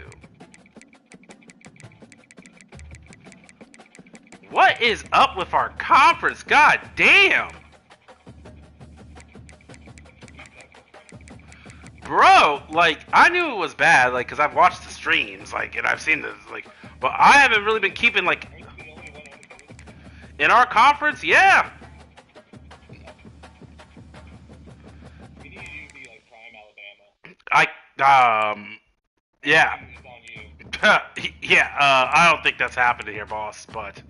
What is up with our conference? God damn! Bro, like, I knew it was bad, like, because I've watched the streams, like, and I've seen this, like, but I haven't really been keeping, like, in our conference, yeah! We need you to be like prime Alabama. Yeah. It's on you. Yeah, I don't think that's happening here, boss, but...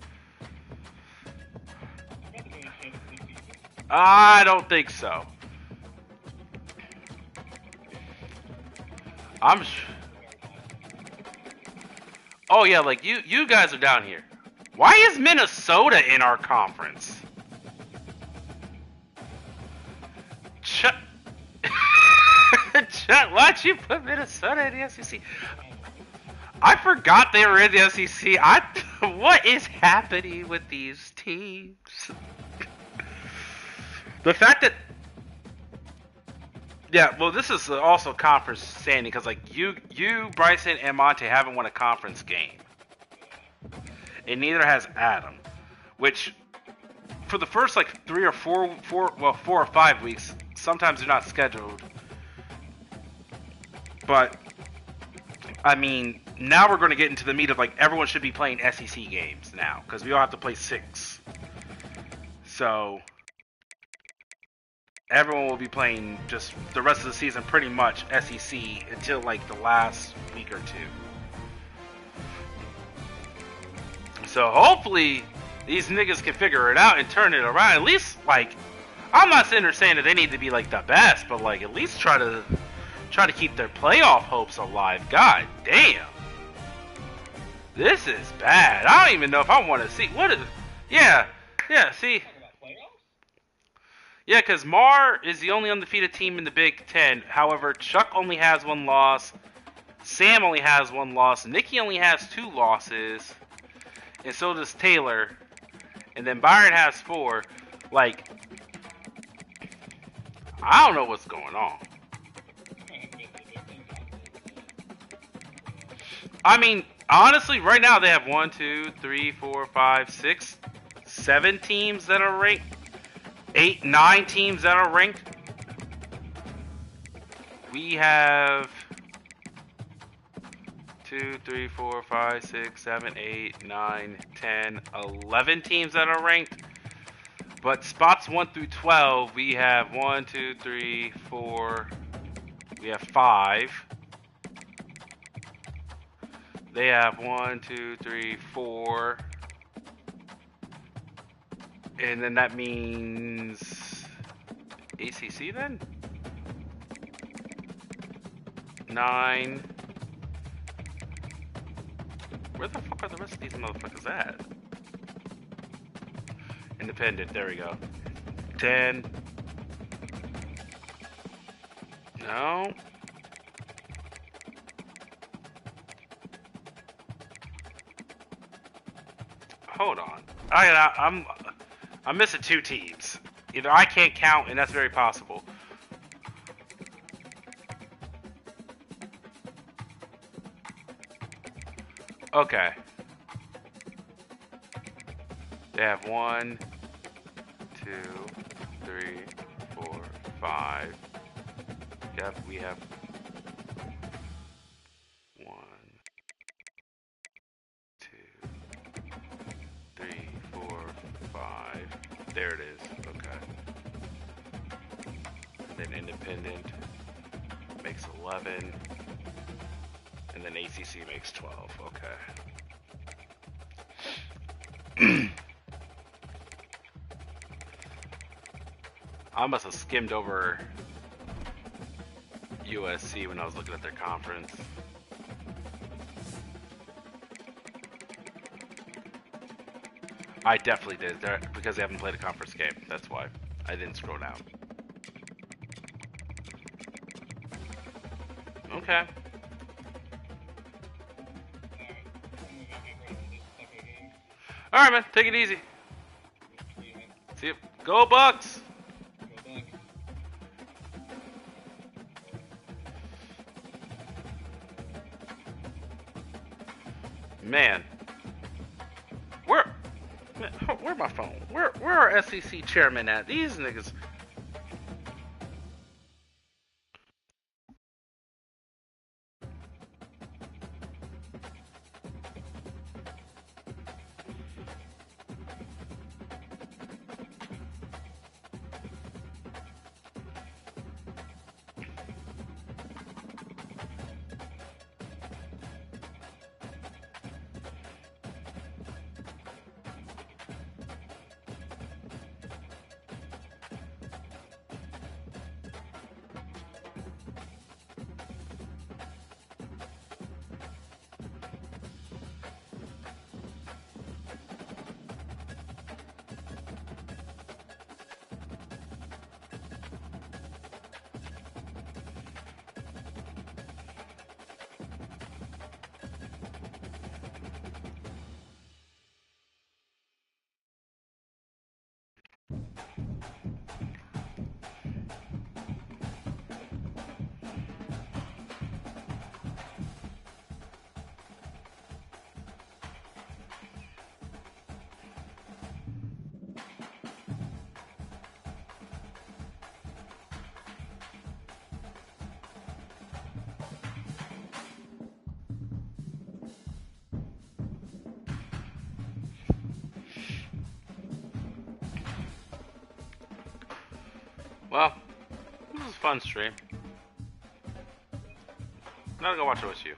I don't think so. Oh yeah, like you guys are down here. Why is Minnesota in our conference? Chuck, why'd you put Minnesota in the SEC? I forgot they were in the SEC. What is happening with these teams? The fact that, yeah, well, this is also conference standing because like you, Bryson, and Monte haven't won a conference game, and neither has Adam, which for the first like 3 or 4, 4 or 5 weeks, sometimes they're not scheduled, but I mean, now we're going to get into the meat of like everyone should be playing SEC games now because we all have to play 6. So everyone will be playing just the rest of the season pretty much SEC until like the last week or 2. So hopefully these niggas can figure it out and turn it around. At least like, I'm not sitting there saying that they need to be like the best, but like at least try to keep their playoff hopes alive. God damn. This is bad. I don't even know if I want to see what is. Yeah, see. Yeah, because Mar is the only undefeated team in the Big Ten. However, Chuck only has 1 loss. Sam only has 1 loss. Nikki only has 2 losses. And so does Taylor. And then Byron has 4. Like, I don't know what's going on. I mean, honestly, right now they have 1, 2, 3, 4, 5, 6, 7 teams that are ranked. 8, 9 teams that are ranked. We have 2, 3, 4, 5, 6, 7, 8, 9, 10, 11 teams that are ranked. But spots 1 through 12, we have 1, 2, 3, 4. We have 5. They have 1, 2, 3, 4. And then that means ACC then? 9. Where the fuck are the rest of these motherfuckers at? Independent, there we go. 10. No. Hold on. I'm missing 2 teams. Either I can't count, and that's very possible. Okay. They have 1, 2, 3, 4, 5. Yep, we have 1, 2, 3, 4, 5. There it is. Okay. And then independent makes 11. And then ACC makes 12. Okay. I must have skimmed over USC when I was looking at their conference. I definitely did, because they haven't played a conference game. That's why I didn't scroll down. Okay. All right, man. Take it easy. See you. Go Bucks. Man. Where's my phone? Where are SEC chairmen at? These niggas. Well, this was a fun stream. Now I'll go watch OSU.